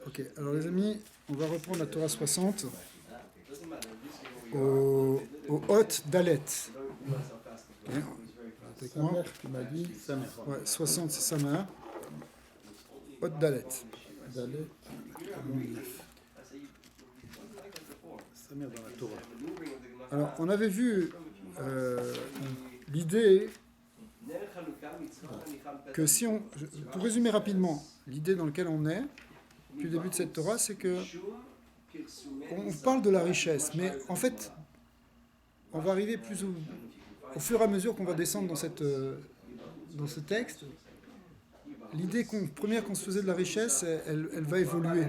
Ok, alors les amis, on va reprendre la Torah 60 au Hot Dalet. Ok, avec Sa moi. mère, tu m'as dit. Sa mère. Ouais, 60 c'est sa mère. Hot Dalet. Dalet. Sa mère dans la Torah. Alors, on avait vu l'idée que si on... Pour résumer rapidement, l'idée dans laquelle on est, depuis le début de cette Torah, c'est que on parle de la richesse, mais en fait, on va arriver au fur et à mesure qu'on va descendre dans ce texte, l'idée première qu'on se faisait de la richesse, elle va évoluer.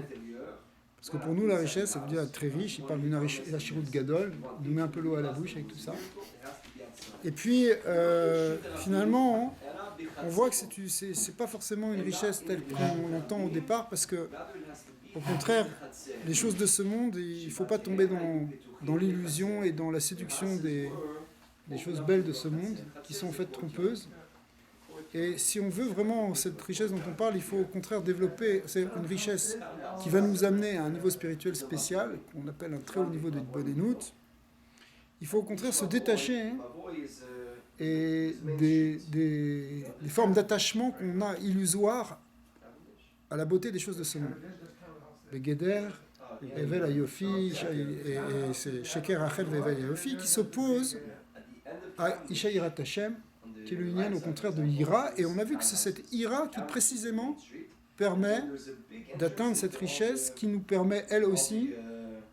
Parce que pour nous, la richesse, ça veut dire être très riche. Il parle d'une Achirut Gadol, il nous met un peu l'eau à la bouche avec tout ça. Et puis, finalement, on voit que c'est pas forcément une richesse telle qu'on l'entend au départ, parce que, au contraire, les choses de ce monde, il ne faut pas tomber dans l'illusion et dans la séduction des choses belles de ce monde, qui sont en fait trompeuses. Et si on veut vraiment cette richesse dont on parle, il faut au contraire développer une richesse qui va nous amener à un niveau spirituel spécial, qu'on appelle un très haut niveau de Bodenout. Il faut au contraire se détacher et des formes d'attachement qu'on a illusoires à la beauté des choses de ce monde. Le Geder, Evel Ayofi, et c'est Sheker Achel Vevel Ayofi, qui s'opposent à Isha Yirat Hashem, qui est le lien au contraire de Ira, et on a vu que c'est cette Ira qui précisément permet d'atteindre cette richesse, qui nous permet elle aussi,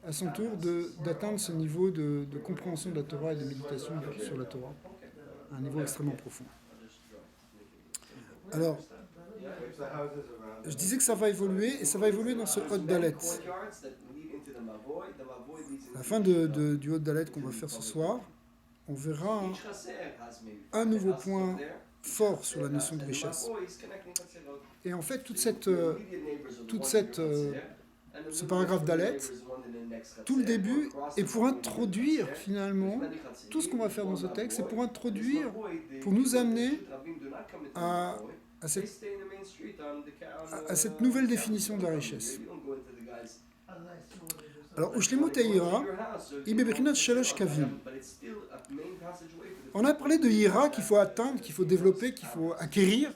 à son tour, d'atteindre ce niveau de compréhension de la Torah et de méditation sur la Torah, à un niveau extrêmement profond. Alors, je disais que ça va évoluer, et ça va évoluer dans ce Hot Dalet. À la fin du Hot Dalet qu'on va faire ce soir, on verra un nouveau point fort sur la notion de richesse. Et en fait, ce paragraphe d'Alet, tout le début est pour introduire finalement tout ce qu'on va faire dans ce texte, c'est pour nous amener à cette nouvelle définition de la richesse. Alors, Ushlemut Eira, Ibebechinat Shalosh Kavim. On a parlé de Ira qu'il faut atteindre, qu'il faut développer, qu'il faut acquérir,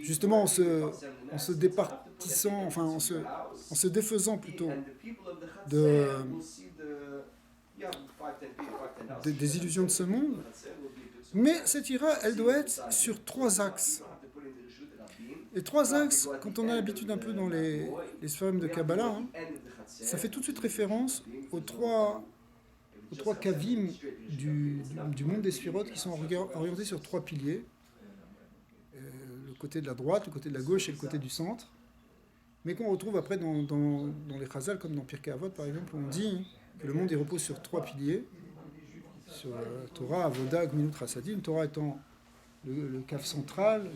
justement en se départissant, enfin en se défaisant plutôt des illusions de ce monde. Mais cette Ira, elle doit être sur 3 axes. Les 3 axes, quand on a l'habitude un peu dans les sphères de Kabbalah, ça fait tout de suite référence aux trois kavim du monde des sphirotes qui sont orientés sur 3 piliers. Le côté de la droite, le côté de la gauche et le côté du centre. Mais qu'on retrouve après dans les Chazal, comme dans Pirkei Avot par exemple, où on dit que le monde il repose sur 3 piliers. Sur Torah, Avoda, Gmilut, Chassadim. Torah étant le cave central,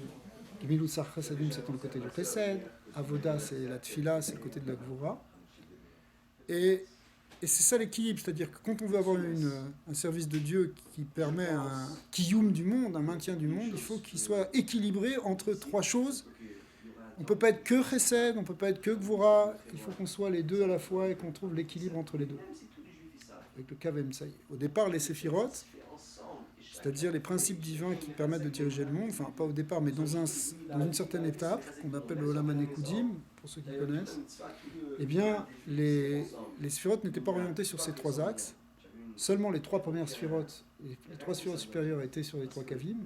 Gmilut, Chassadim c'est le côté du Chesed, Avoda c'est la Tfila, c'est le côté de la Gvura. Et c'est ça l'équilibre, c'est-à-dire que quand on veut avoir un service de Dieu qui permet un kiyum du monde, un maintien du monde, il faut qu'il soit équilibré entre 3 choses. On ne peut pas être que Chesed, on ne peut pas être que Gvura, il faut qu'on soit les deux à la fois et qu'on trouve l'équilibre entre les deux. Avec le Kav Emsaï. Au départ, les Séphirot, c'est-à-dire les principes divins qui permettent de diriger le monde, enfin pas au départ, mais dans une certaine étape, qu'on appelle le Olam HaNekudim, pour ceux qui connaissent, eh bien, les Séphirot n'étaient pas orientés sur ces 3 axes. Seulement les 3 premières Séphirot, les 3 Séphirot supérieures étaient sur les 3 Kavim,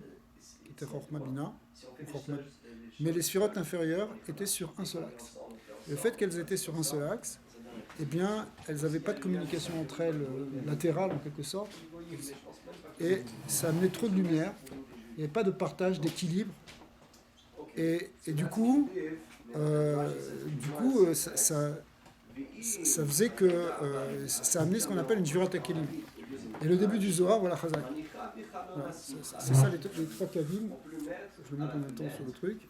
qui étaient Chorma Bina, mais les Séphirot inférieures étaient sur un seul axe. Et le fait qu'elles étaient sur un seul axe, eh bien, elles n'avaient pas de communication entre elles latérale en quelque sorte, et ça amenait trop de lumière, il n'y avait pas de partage, d'équilibre, et du coup, ça faisait que ça amenait ce qu'on appelle une Jurat HaKelim. Et le début du Zohar, voilà, Chazak. Voilà, c'est ça les 3 kavim. Je le montre en même temps sur le truc.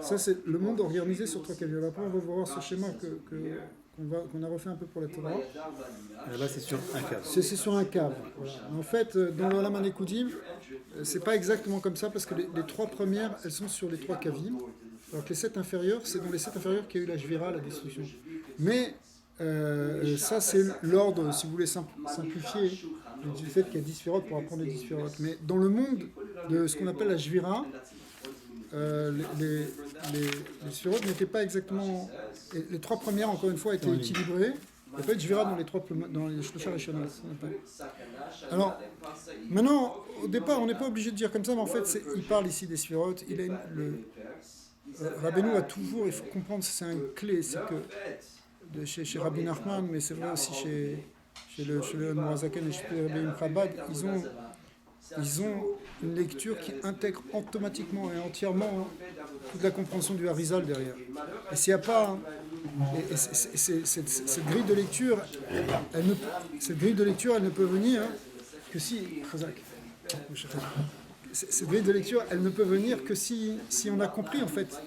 Ça, c'est le monde organisé sur 3 kavim. Après, on va voir ce schéma qu'on a refait un peu pour la Torah. Là, c'est sur un cave. C'est sur un cave. Voilà. En fait, dans le Olam HaNekudim, c'est pas exactement comme ça parce que les 3 premières, elles sont sur les 3 kavim. alors que les 7 inférieurs, c'est dans les 7 inférieurs qu'il y a eu la Jvira, la destruction. Mais ça, c'est l'ordre, si vous voulez simplifier, du fait qu'il y a 10 sphirotes pour apprendre les 10 sphirotes. Mais dans le monde de ce qu'on appelle la Jvira, les sphirotes n'étaient pas exactement... Les 3 premières, encore une fois, étaient équilibrées. Il n'y a pas eu de Jvira dans les Shlosha Rishonot. Alors, maintenant, au départ, on n'est pas obligé de dire comme ça, mais en fait, il parle ici des sphirotes. Rabbeinu a toujours, il faut comprendre, c'est une clé, c'est que chez Rabbi Nachman, mais c'est vrai aussi chez le Morazaken et chez Rabbi Chabad, ils ont une lecture qui intègre automatiquement et entièrement toute la compréhension du Harizal derrière. Et s'il n'y a pas... cette grille de lecture, elle ne peut venir que si... Cette grille de lecture, elle ne peut venir que si on a compris, en fait.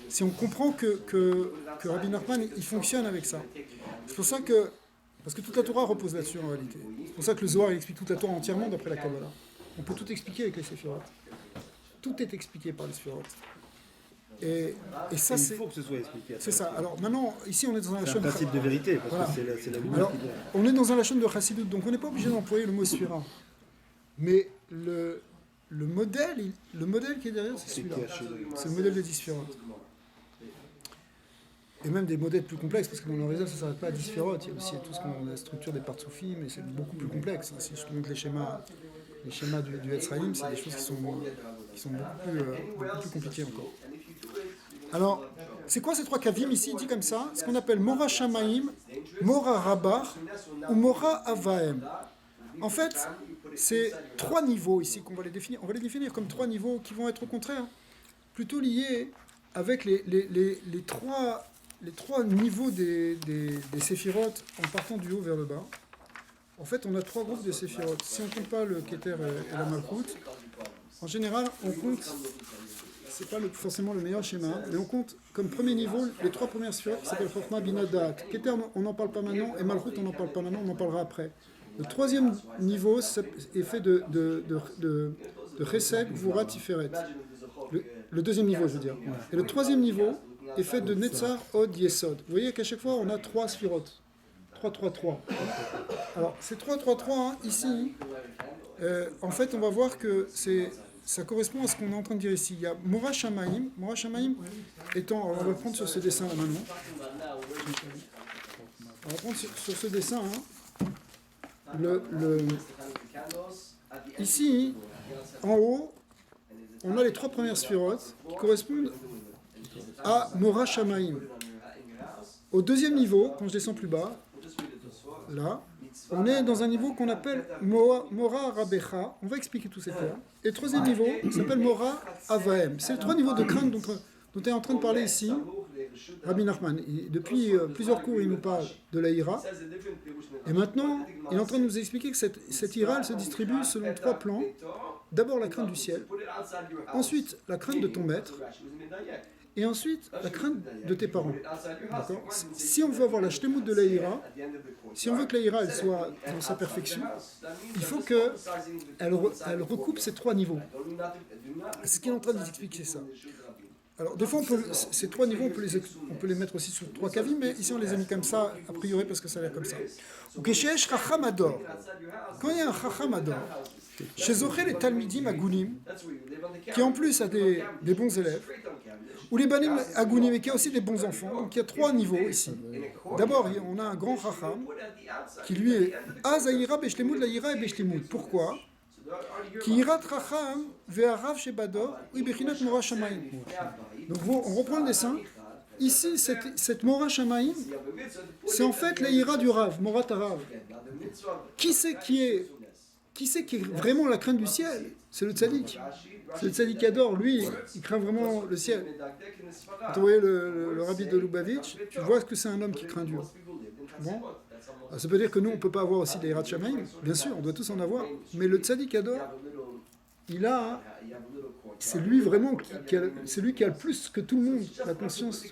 Si on comprend que Rabbi Nachman, il fonctionne avec ça. C'est pour ça que... Parce que toute la Torah repose là-dessus, en réalité. C'est pour ça que le Zohar, il explique toute la Torah entièrement d'après la Kabbalah. On peut tout expliquer avec les Séphirot. Tout est expliqué par les Séphirot. Et ça, il faut que ce soit expliqué. C'est ça. Alors maintenant, ici, on est dans un lachon de principe de vérité, parce voilà. Que c'est la lumière Alors, qui doit... on est dans un lachon de Chassidut, donc on n'est pas obligé d'employer le mot Sphira. Mais le modèle qui est derrière, c'est celui-là. C'est le modèle des 10 Sphirot. Et même des modèles plus complexes, parce que dans le réseau, ça ne s'arrête pas à 10 Sphirot. Il y a aussi tout ce qu'on la structure des parts soufis, mais c'est beaucoup plus complexe. Si je te montre les schémas du Etzraïm, c'est des choses qui sont beaucoup plus compliquées encore. Alors, c'est quoi ces 3 kavim ici? Il dit comme ça, ce qu'on appelle Mora Shamaim, Mora Rabar ou Mora Avaem. En fait, c'est 3 niveaux ici qu'on va les définir. On va les définir comme 3 niveaux qui vont être au contraire plutôt liés avec les 3 niveaux des séphirotes en partant du haut vers le bas. En fait, on a 3 groupes de séphirotes. Si on ne compte pas le Keter et la Malchut, en général, on compte... C'est pas forcément le meilleur schéma, mais on compte comme premier niveau les 3 premières sphères qui s'appellent Chokhmah, Bina, Da'at. Keter, on n'en parle pas maintenant, et Malchut, on n'en parle pas maintenant, on en parlera après. Le 3e niveau est fait de Chesed, Gvura, Tiferet. Le 2e niveau, je veux dire. Et le 3e niveau est fait de Netzar, Od, Yesod. Vous voyez qu'à chaque fois, on a 3 sphirotes. 3, 3, 3. Alors, ces 3, 3, 3, hein, ici, en fait, on va voir que ça correspond à ce qu'on est en train de dire ici. Il y a Mora Shamaim. Mora Shamaim étant... Alors on va prendre sur ce dessin là maintenant. On va prendre sur ce dessin. Hein, ici, en haut, on a les 3 premières sphirotes qui correspondent à Mora Shamaim. Au 2e niveau, quand je descends plus bas, là, on est dans un niveau qu'on appelle Mora Rabecha. On va expliquer tous ces termes. Et le 3e niveau s'appelle Mora Avaem. C'est les 3 niveaux de crainte dont est en train de parler ici Rabbi Nachman. Depuis plusieurs cours, il nous parle de la ira. Et maintenant, il est en train de nous expliquer que cette ira, elle se distribue selon 3 plans. D'abord la crainte du ciel. Ensuite, la crainte de ton maître. Et ensuite, la crainte de tes parents. D'accord ? Si on veut avoir la shtemut de la ira, si on veut que la ira elle soit dans sa perfection, il faut qu'elle recoupe ces 3 niveaux. C'est ce qu'il est en train de nous expliquer, ça. Alors, des fois, ces 3 niveaux, on peut les mettre aussi sur 3 kavim, mais ici, on les a mis comme ça, a priori, parce que ça a l'air comme ça. Ou Keshesh Chacham Ador. Quand il y a un Chacham Ador, chez Zoché, les Talmidim Agunim, qui en plus a des bons élèves, ou les Banim Agunim, et qui a aussi des bons enfants. Donc il y a 3 niveaux ici. D'abord, on a un grand Chacham, qui lui est Azaïra Beshlemut, Laïra et Beshlemut. Pourquoi? Qui ira Chacham ve'arav shebador ou bechinat Mora Shamaim. Donc on reprend le dessin. Ici, cette Mora Shamaim, c'est en fait l'Aïra du Rav, Morat Harav. Qui c'est qui est vraiment la crainte du ciel? C'est le tzaddik. C'est le tzaddik qui adore. Lui, il craint vraiment le ciel. Quand vous voyez le rabbi de Lubavitch, tu vois que c'est un homme qui craint Dieu. Bon. Ça veut dire que nous, on ne peut pas avoir aussi l'Aïra de Shamaim. Bien sûr, on doit tous en avoir. Mais le tzaddik adore, c'est lui vraiment c'est lui qui a le plus que tout le monde la conscience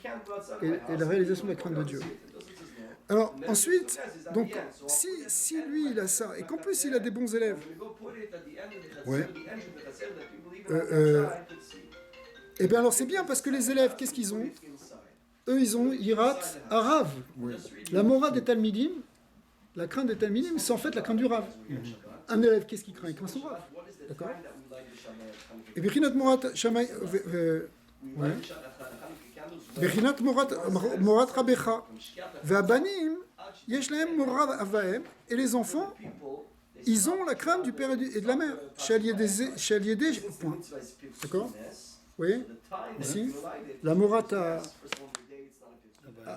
et la réalisation de la crainte de Dieu. Alors ensuite, donc si lui il a ça et qu'en plus il a des bons élèves, ouais, Eh bien alors c'est bien parce que les élèves, qu'est-ce qu'ils ont? Eux, ils ont Yirat Arav. La Mora des Talmidim, la crainte des Talmidim, c'est en fait la crainte du Rav. Un élève, qu'est-ce qu'il craint? Il craint son Rav. D'accord? Et Bechinat Morat Shamay. Bechinat Morat Rabecha. Ve'abanim, yesh lahem Morat Avahem. Et les enfants, ils ont la crainte du père et de la mère. Shaliédé, point. D'accord? Vous voyez? Ici, la Morat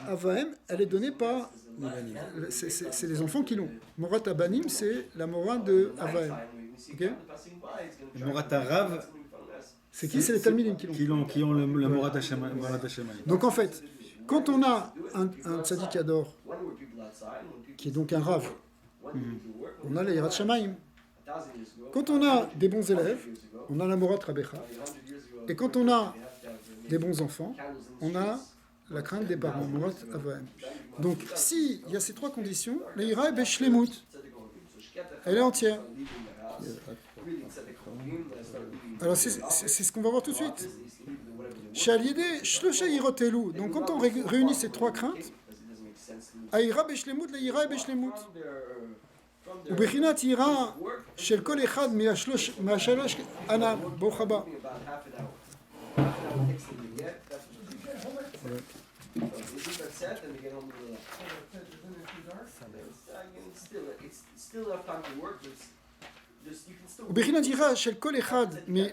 Avahem, elle est donnée par. C'est les enfants qui l'ont. Morat Abanim, c'est la Morat de Avahem. Ok? Morat Rav, c'est qui? C'est les Talmidim qui ont le Morat Hashemayim. Donc en fait, quand on a un tzaddik ador, qui est donc un Rav, on a la Yirat Shamayim. Quand on a des bons élèves, on a la Morat Rabecha. Et quand on a des bons enfants, on a la crainte des parents, Morat Avahem. Donc s'il y a ces trois conditions, la Yira est Beshlemut. Elle est entière. Alors c'est ce qu'on va voir tout de suite. Shaliédé Shlosha Yirotelu. Donc quand on réunit ces trois craintes, Aïra Beshlemut, la Yira est Beshlemut. ובחינת יראה של כל אחד מהשלוש הנ"ל, ברוך הבא. ובחינת יראה של כל אחד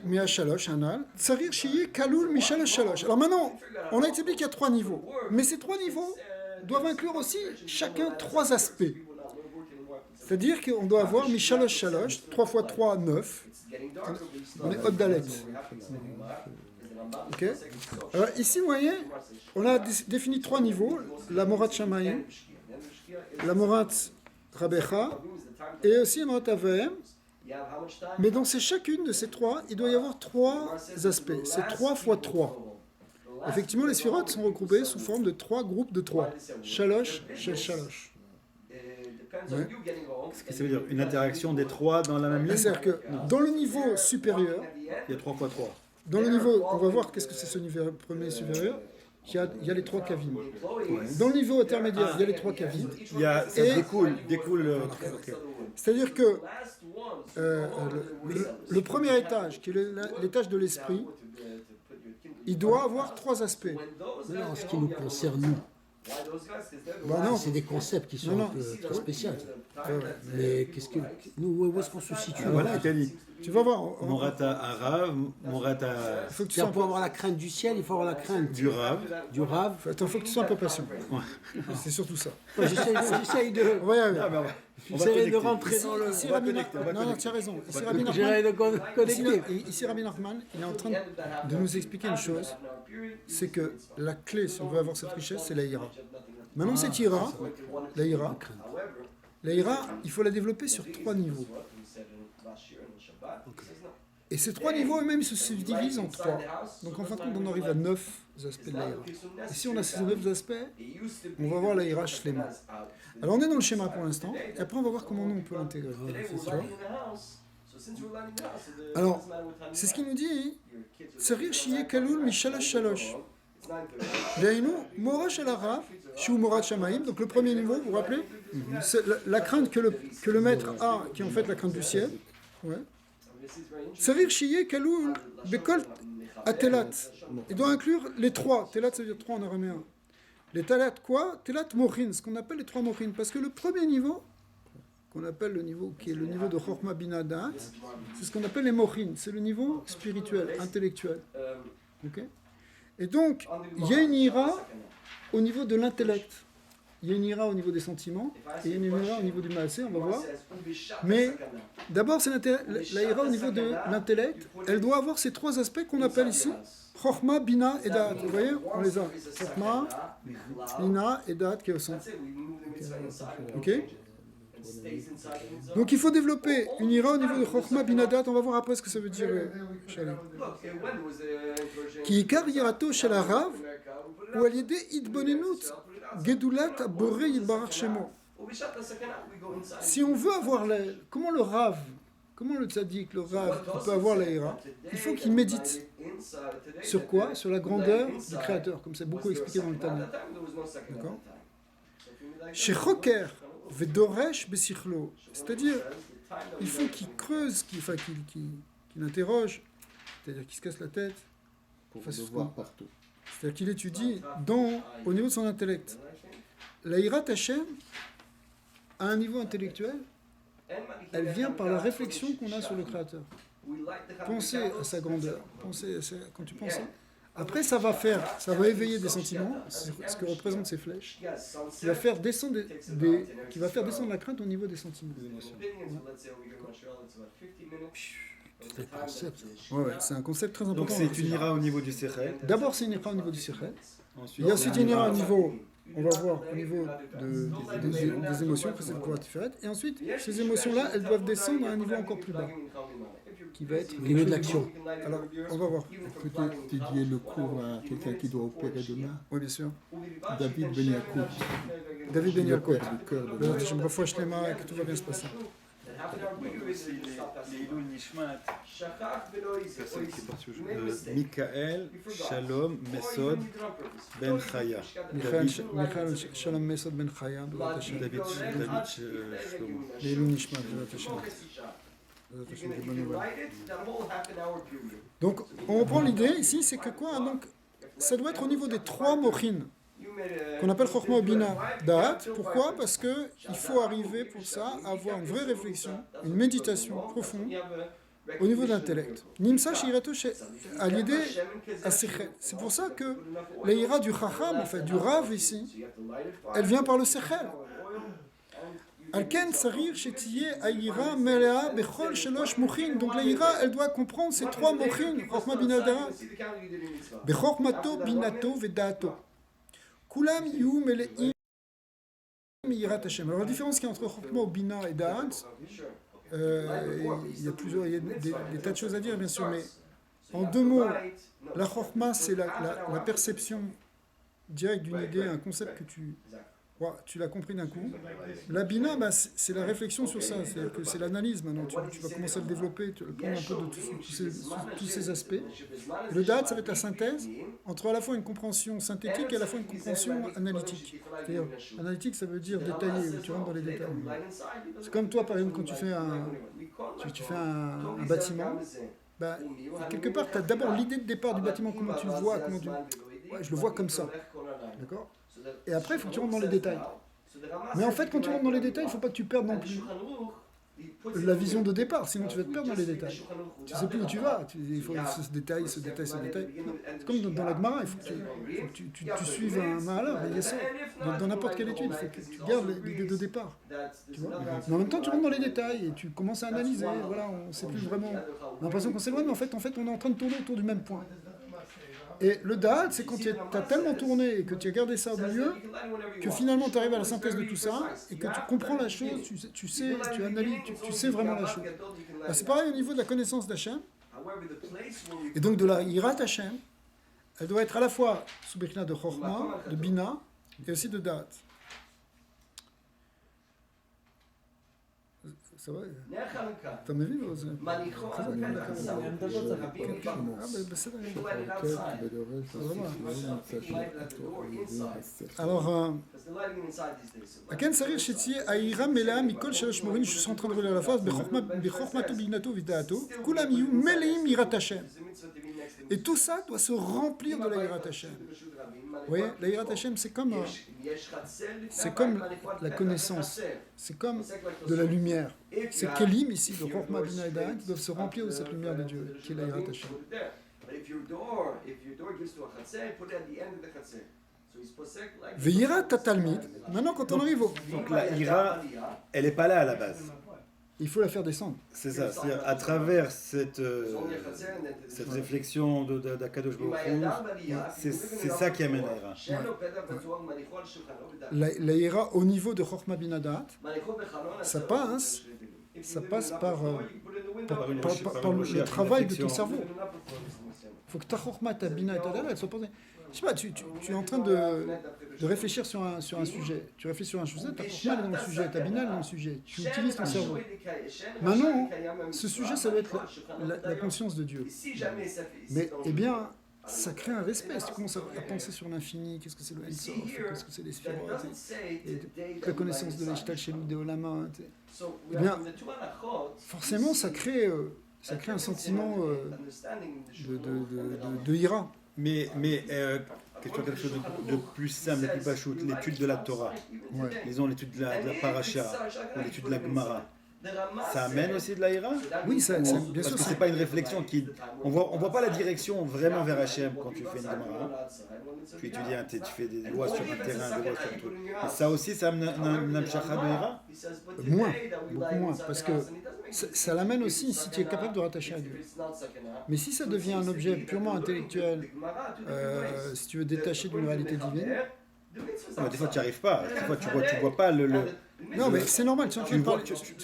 מהשלוש הנ"ל, צריך שיהיה כלול משלוש שלוש. Alors maintenant, on a établi qu'il y a trois niveaux. Mais ces trois niveaux doivent inclure aussi chacun trois aspects. C'est-à-dire qu'on doit avoir Mishalosh Shalosh, 3 x 3, 9. On est Oddalet. Ok? Alors ici, vous voyez, on a défini trois niveaux. La Morat Shamayim, la Morat Rabecha, et aussi la Morat Avahem. Mais dans chacune de ces trois, il doit y avoir trois aspects. C'est 3 x 3. Effectivement, les sphirotes sont regroupées sous forme de trois groupes de 3. Shalosh, Shel Shalosh. Ouais. Ce que ça veut dire une interaction des trois dans la même ligne. C'est-à-dire que dans le niveau supérieur, il y a 3 x 3. Dans le niveau, on va voir qu'est-ce que c'est ce niveau premier supérieur. Il y a les trois kavim. Dans le niveau intermédiaire, il y a les trois kavim. Ça découle. C'est-à-dire que le premier étage, qui est l'étage de l'esprit, il doit avoir trois aspects. Mais non, ce qui nous concerne, nous. Non. C'est des concepts qui sont un peu très spéciaux. Mais qu'est-ce que nous, où est-ce qu'on se situe? Voilà, Italie. Tu vas voir. Morata arabe, Morata. Pour avoir la crainte du ciel, il faut avoir la crainte du Rav. Attends, il faut que tu sois un peu patient. C'est surtout ça. J'essaye de. J'essaie de rentrer dans le. Non, tu as raison. Ici, Rabbi Nachman, il est en train de nous expliquer une chose. C'est que la clé, si on veut avoir cette richesse, c'est la ira. Maintenant, cette ira, la ira, il faut la développer sur trois niveaux. Et ces trois niveaux eux-mêmes se subdivisent en trois. Donc en fin de compte, on arrive à 9 aspects de la ira. Et si on a ces 9 aspects, on va voir la ira shlema. Alors on est dans le schéma pour l'instant, et après on va voir comment nous on peut l'intégrer. Alors, c'est ce qu'il nous dit. Sarir shiye kalul mishalosh shalosh. Dainu morosh el harav, shu morat shamayim. Donc le premier niveau, vous vous rappelez, c'est la crainte que le maître a, qui est en fait la crainte du ciel. Ouais. Sarir shiye kalul bekol atelat. Il doit inclure les trois. Telat, ça veut dire trois en araméen. Les talat quoi? Telat mochin, ce qu'on appelle les trois mochin. Parce que le premier niveau, qu'on appelle le niveau qui est le niveau de Chorma Bina Da'at, c'est ce qu'on appelle les mochin, c'est le niveau spirituel, intellectuel. Okay? Et donc, il y a une ira au niveau de l'intellect, il y a une ira au niveau des sentiments, et il y a une ira au niveau du maasé, on va voir. Mais d'abord, c'est la ira au niveau de l'intellect, elle doit avoir ces trois aspects qu'on appelle ici Chorma, Bina et Da'at. Vous voyez, on les a. Chorma, Bina et Da'at qui est au centre. Ok? Donc il faut développer une ira au niveau de Chokhmah Binadat, on va voir après ce que ça veut dire. Qui ikar yirato shel harav ou al yedei idbonenut gedulat borei yitbarach shemo. Si on veut avoir comment le rav comment le tzaddik, le rav, il peut avoir la ira? Il faut qu'il médite. Sur quoi? Sur la grandeur du Créateur, comme c'est beaucoup expliqué dans le Talmud. D'accord? Chez Choker, Vedoresh Besichlo, c'est-à-dire, il faut qu'il creuse, qu'il interroge, c'est-à-dire qu'il se casse la tête, Pour le voir partout. c'est-à-dire qu'il étudie au niveau de son intellect. La Hirat Hashem, à un niveau intellectuel, elle vient par la réflexion qu'on a sur le Créateur. Penser à sa grandeur, quand tu penses ça. Après, ça va éveiller des sentiments, ce que représentent ces flèches, qui va faire descendre la crainte au niveau des sentiments. C'est un concept. Ouais, c'est un concept très important. Donc c'est une ira au niveau du sechel. D'abord, c'est une ira au niveau du sechel. Ensuite, Il y a ensuite une ira au niveau, on va voir, au niveau des émotions, après c'est le pouvoir tiferet. Et ensuite, ces émotions-là, elles doivent descendre à un niveau encore plus bas, qui va être Au niveau de l'action. Alors, on va voir. Peut-être dédier le cours à quelqu'un qui doit opérer demain. Oui, bien sûr. David Benyakout. David Ben Yaakov. Le cœur de Ben, je me refouche les mains et que tout va bien se passer. personne qui porte ce jeu. Michael, Shalom, Mesod, Ben Chaya. Michael Shalom Mesod Ben Chaya. David Shlomo. Leilou Nishmat, Bezrat Hashem. Bezrat Hashem, des bonnes nouvelles. Donc, on reprend l'idée ici, c'est que quoi? Donc, ça doit être au niveau des trois mochines, qu'on appelle Chokhmah Bina Da'at. Pourquoi? Parce qu'il faut arriver pour ça à avoir une vraie réflexion, une méditation profonde au niveau de l'intellect. Nimsa Shirato à l'idée à Sechel. C'est pour ça que la ira du Chacham, en fait, du Rav ici, elle vient par le Sechel. Alken Sarir Shetiye Aïra Melea Bechol Shelosh Mochin. Donc la ira, elle doit comprendre ces trois mochin, Chokhmah Bina Da'at. Bechokmato Binato Vedato. Kulam Yu Meleim Yirat Hashem. Alors la différence qu'il y a entre Chokhmah, Bina et Da'at, il y a des tas de choses à dire bien sûr, mais en deux mots, la Chokhmah c'est la perception directe d'une idée, un concept que tu l'as compris d'un coup. La Bina, c'est la réflexion sur ça, c'est-à-dire que c'est l'analyse maintenant, tu vas commencer à le développer, tu vas prendre un peu de tous ces aspects. Et le Da'at, ça va être la synthèse entre à la fois une compréhension synthétique et à la fois une compréhension analytique. C'est-à-dire, analytique, ça veut dire détaillé, où tu rentres dans les détails. C'est comme toi, par exemple, quand tu fais un bâtiment, quelque part, tu as d'abord l'idée de départ du bâtiment, comment tu le vois, je le vois comme ça. D'accord ? Et après, il faut que tu rentres dans les détails. Mais en fait, quand tu rentres dans les détails, il ne faut pas que tu perdes non plus la vision de départ, sinon tu vas te perdre dans les détails. Tu ne sais plus où tu vas. Il faut ce détail. C'est comme dans la Gemara, il faut que tu suives un Mahalach, un Yesod. Dans n'importe quelle étude, il faut que tu gardes l'idée de départ. Tu vois. Mais en même temps, tu rentres dans les détails et tu commences à analyser. Voilà, on ne sait plus vraiment. On a l'impression qu'on s'éloigne, mais en fait, on est en train de tourner autour du même point. Et le Da'at, c'est quand tu as tellement tourné et que tu as gardé ça au milieu, que finalement tu arrives à la synthèse de tout ça, et que tu comprends la chose, tu sais, tu analyses, tu sais vraiment la chose. C'est pareil au niveau de la connaissance d'Hachem, et donc de la Hirat Hashem, elle doit être à la fois sous Bechina de Chokhmah, de Bina, et aussi de Da'at. Ça va? אתה מבין או זה? Alors, Aken Sarir Shetiye Aïra Mela Mikol Shalosh Morin, je suis en train de relire la phrase, Bechokmato Binato Vidato, Kulam Yu Meleim Yirat Hashem. Et tout ça doit se remplir de la Yirat Hashem. Vous voyez, la Yirat Hashem, c'est comme la connaissance, c'est comme de la lumière. C'est Kelim ici, le Chokhmah Bina et Da'at, qui doivent se remplir de cette lumière de Dieu, qui est la Yirat Hashem. Ve'yirat Talmid, maintenant quand on arrive au... Donc la ira, elle n'est pas là à la base. Il faut la faire descendre. C'est ça, c'est-à-dire à travers cette réflexion d'Akadosh Baruch Hu, c'est ça qui amène la ira. La ira au niveau de Chokhmah Bina Da'at, ça passe par le travail de ton cerveau. Il faut que ta Chokhmah, ta Bina et ta Da'at soient posées. Je sais pas, tu es en train de de réfléchir sur un sujet. Tu réfléchis sur un sujet, ta porte-main est dans le sujet, ta binale est dans le sujet. Tu utilises ton cerveau. Maintenant, ce sujet, ça doit être la conscience de Dieu. Mais, eh bien, ça crée un respect. Si tu commences à penser sur l'infini, qu'est-ce que c'est le Ein-Sof, qu'est-ce que c'est les sphirotes, et la connaissance de l'Ishtal Shelou de Olama, eh bien, forcément, ça crée un sentiment de ira. Mais quelque chose de plus simple, de plus pachout, l'étude de la Torah, Ouais. disons l'étude de la Paracha, ou l'étude de la Gemara, ça amène aussi de la ira? Oui, bien Parce sûr. que ça- c'est pas une réflexion qui... On voit pas la direction vraiment vers Hachem quand tu fais une Gemara. Tu étudies, tu fais des lois sur un terrain, des lois sur un truc. Et ça aussi, ça amène un amshakha de ira? Moins, beaucoup moins, parce que ça l'amène aussi si tu es capable de rattacher à Dieu. Mais si ça devient un objet purement intellectuel, si tu veux détacher d'une réalité divine, Ouais, des fois, tu n'y arrives pas. Des fois, tu vois pas le... non, mais c'est normal, tu es en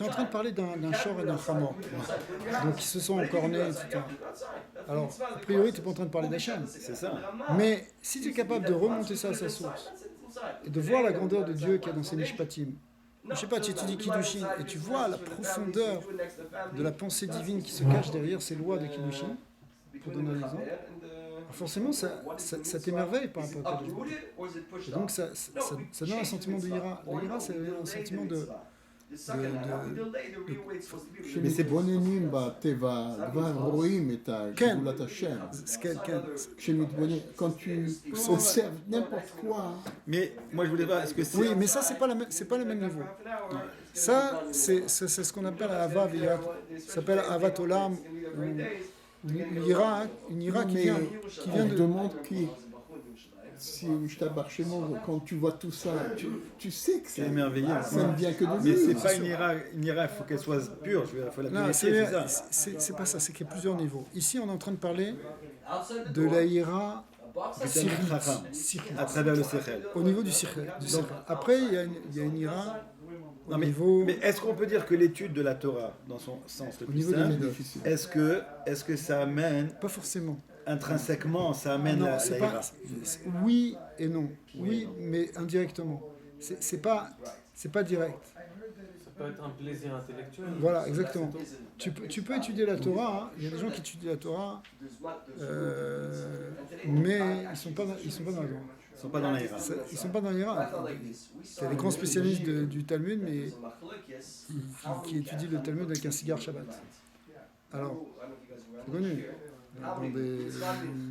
train de parler d'un shor et d'un chamor, donc ils se sont encornés, etc. Alors, a priori, tu n'es pas en train de parler d'Hachem. C'est ça. Mais si tu es capable de remonter ça à sa source, et de voir la grandeur de Dieu qu'il y a dans ses mishpatim, je sais pas, tu étudies Kiddushin, et tu vois la profondeur de la pensée divine qui se cache derrière ces lois de Kiddushin, pour donner un exemple, forcément, ça t'émerveille par rapport à Dieu. Et donc, ça donne un sentiment de ira. La ira, c'est un sentiment de כשמתבוננים בטבע, כבר רואים את גדולת השם. Quand tu observes n'importe quoi. Mais moi, je voulais voir, est-ce que c'est... Oui, mais ça, c'est pas le même niveau. Ça, c'est ce qu'on appelle Ahava V'Yirat. Ça s'appelle Ahavat Olam, ou une ira qui vient On de... demande qui. Si je t'abarre chez moi, quand tu vois tout ça, tu sais que C'est émerveillant. ça ne vient que de Mais lui. c'est pas une ira, il faut qu'elle soit pure, il faut la Non, purifier, c'est ça. c'est pas ça, c'est qu'il y a plusieurs niveaux. Ici, on est en train de parler de la ira sirite, À travers le sechel. au niveau du sirite. Après, il y a une ira au niveau... Mais est-ce qu'on peut dire que l'étude de la Torah, dans son sens le Au plus niveau des simple, midot. est-ce que ça amène, Pas forcément. intrinsèquement, ça amène Non, la c'est ira? pas... Oui et non. Oui, mais indirectement. C'est pas direct. Ça peut être un plaisir intellectuel. Voilà, exactement. Tu peux étudier la Torah, hein. Il y a des gens qui étudient la Torah, mais ils sont pas dans la Torah. Ils sont pas dans la ira. Ils sont pas dans l'Ira. Il y a des grands spécialistes du Talmud, mais qui étudient le Talmud avec un cigare Shabbat. Alors, c'est connu,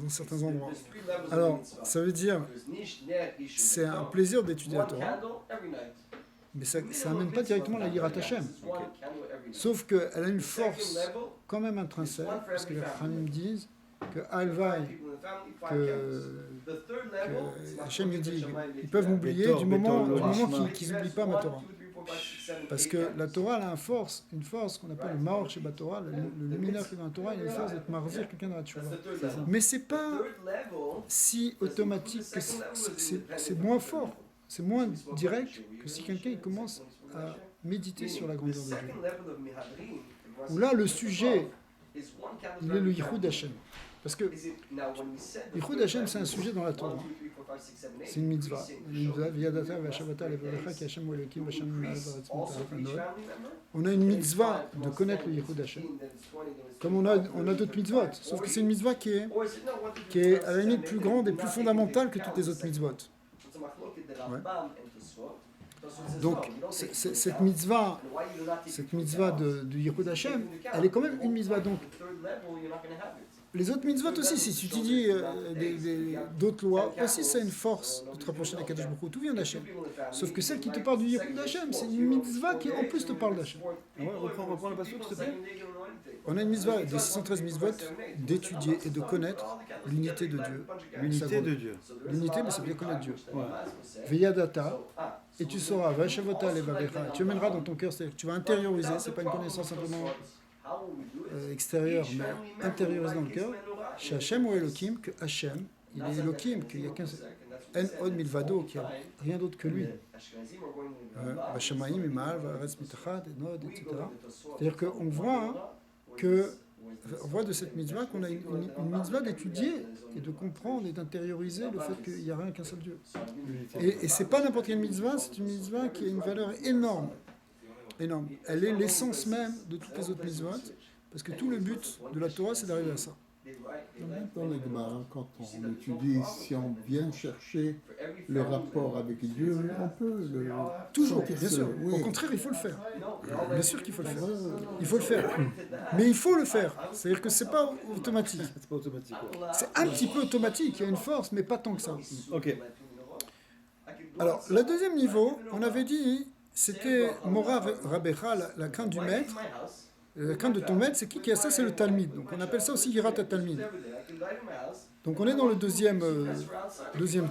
dans certains endroits. Alors, ça veut dire, c'est un plaisir d'étudier la Torah, mais ça n'amène pas directement la Yirat Hashem. Sauf qu'elle a une force quand même intrinsèque, parce que les Khamim disent que Alvaï, que Hachem lui dit, ils peuvent m'oublier du moment qu'ils n'oublient pas ma Torah. Parce que la Torah elle a une force qu'on appelle le Maor Sheba Torah, le luminaire qui est dans la Torah, il a une force d'être marzir quelqu'un dans la Tchouva. Mais c'est pas si automatique que c'est moins fort, c'est moins direct que si quelqu'un il commence à méditer sur la grandeur de Dieu. Où là le sujet, il est le Yichud Hashem. Parce que Yichud Hashem, c'est un sujet dans la Torah. C'est une mitzvah. Une mitzvah, V'yadata v'ashavata levarecha ki Hashem hu Elokim v'Hashem ma'al v'aretz mitachat. On a une mitzvah de connaître le Yichud Hashem. Comme on a d'autres mitzvot. Sauf que c'est une mitzvah qui est à la limite plus grande et plus fondamentale que toutes les autres mitzvot. Ouais. Donc, cette mitzvah de Yichud Hashem, elle est quand même une mitzvah. Donc, les autres mitzvot aussi, si tu dis d'autres lois, aussi ça a une force de te rapprocher d'Akadosh Baruch Hu. Tout vient d'Hachem. Sauf que celle qui te parle du Yichud d'Hachem, c'est une mitzvah qui en plus te parle d'Hachem. Ah ouais, reprends le passage, s'il te plaît. On a une mitzvah des 613 mitzvot d'étudier et de connaître l'unité de Dieu. L'unité de Dieu. L'unité, mais c'est bien connaître Dieu. Ouais. Veyadata, et tu sauras, Vashavota levarecha, tu amèneras dans ton cœur, c'est-à-dire que tu vas intérioriser, c'est pas une connaissance simplement extérieure, mais intériorisée dans le cœur. Chez Hashem ou Elohim, que Hashem, il est Elohim, qu'il n'y a qu'un En Od Milvado, qu'il n'y a rien d'autre que lui. Vashamaim, Imal, Varetz Mitachat, Enod, etc. C'est-à-dire qu'on voit que voit de cette mitzvah qu'on a une mitzvah d'étudier et de comprendre et d'intérioriser le fait qu'il n'y a rien qu'un seul Dieu. Et c'est pas n'importe quelle mitzvah, c'est une mitzvah qui a une valeur énorme. Énorme. Elle est l'essence même de toutes les autres mitzvot, parce que tout le but de la Torah, c'est d'arriver à ça. Même dans les Gemara, quand on étudie, si on vient chercher le rapport avec Dieu, on peut le Toujours, sentir bien que- sûr. oui. Au contraire, il faut le faire. Bien sûr qu'il faut le faire. Il faut le faire. Mais il faut le faire. C'est-à-dire que c'est pas automatique. C'est pas automatique. Ouais. C'est un petit peu automatique, il y a une force, mais pas tant que ça. Ok. Alors, le deuxième niveau, on avait dit, c'était Mora Rabecha, la crainte du maître. La crainte de ton maître, c'est qui a ça? C'est le Talmid. Donc on appelle ça aussi Yirat Talmid. Donc on est dans le deuxième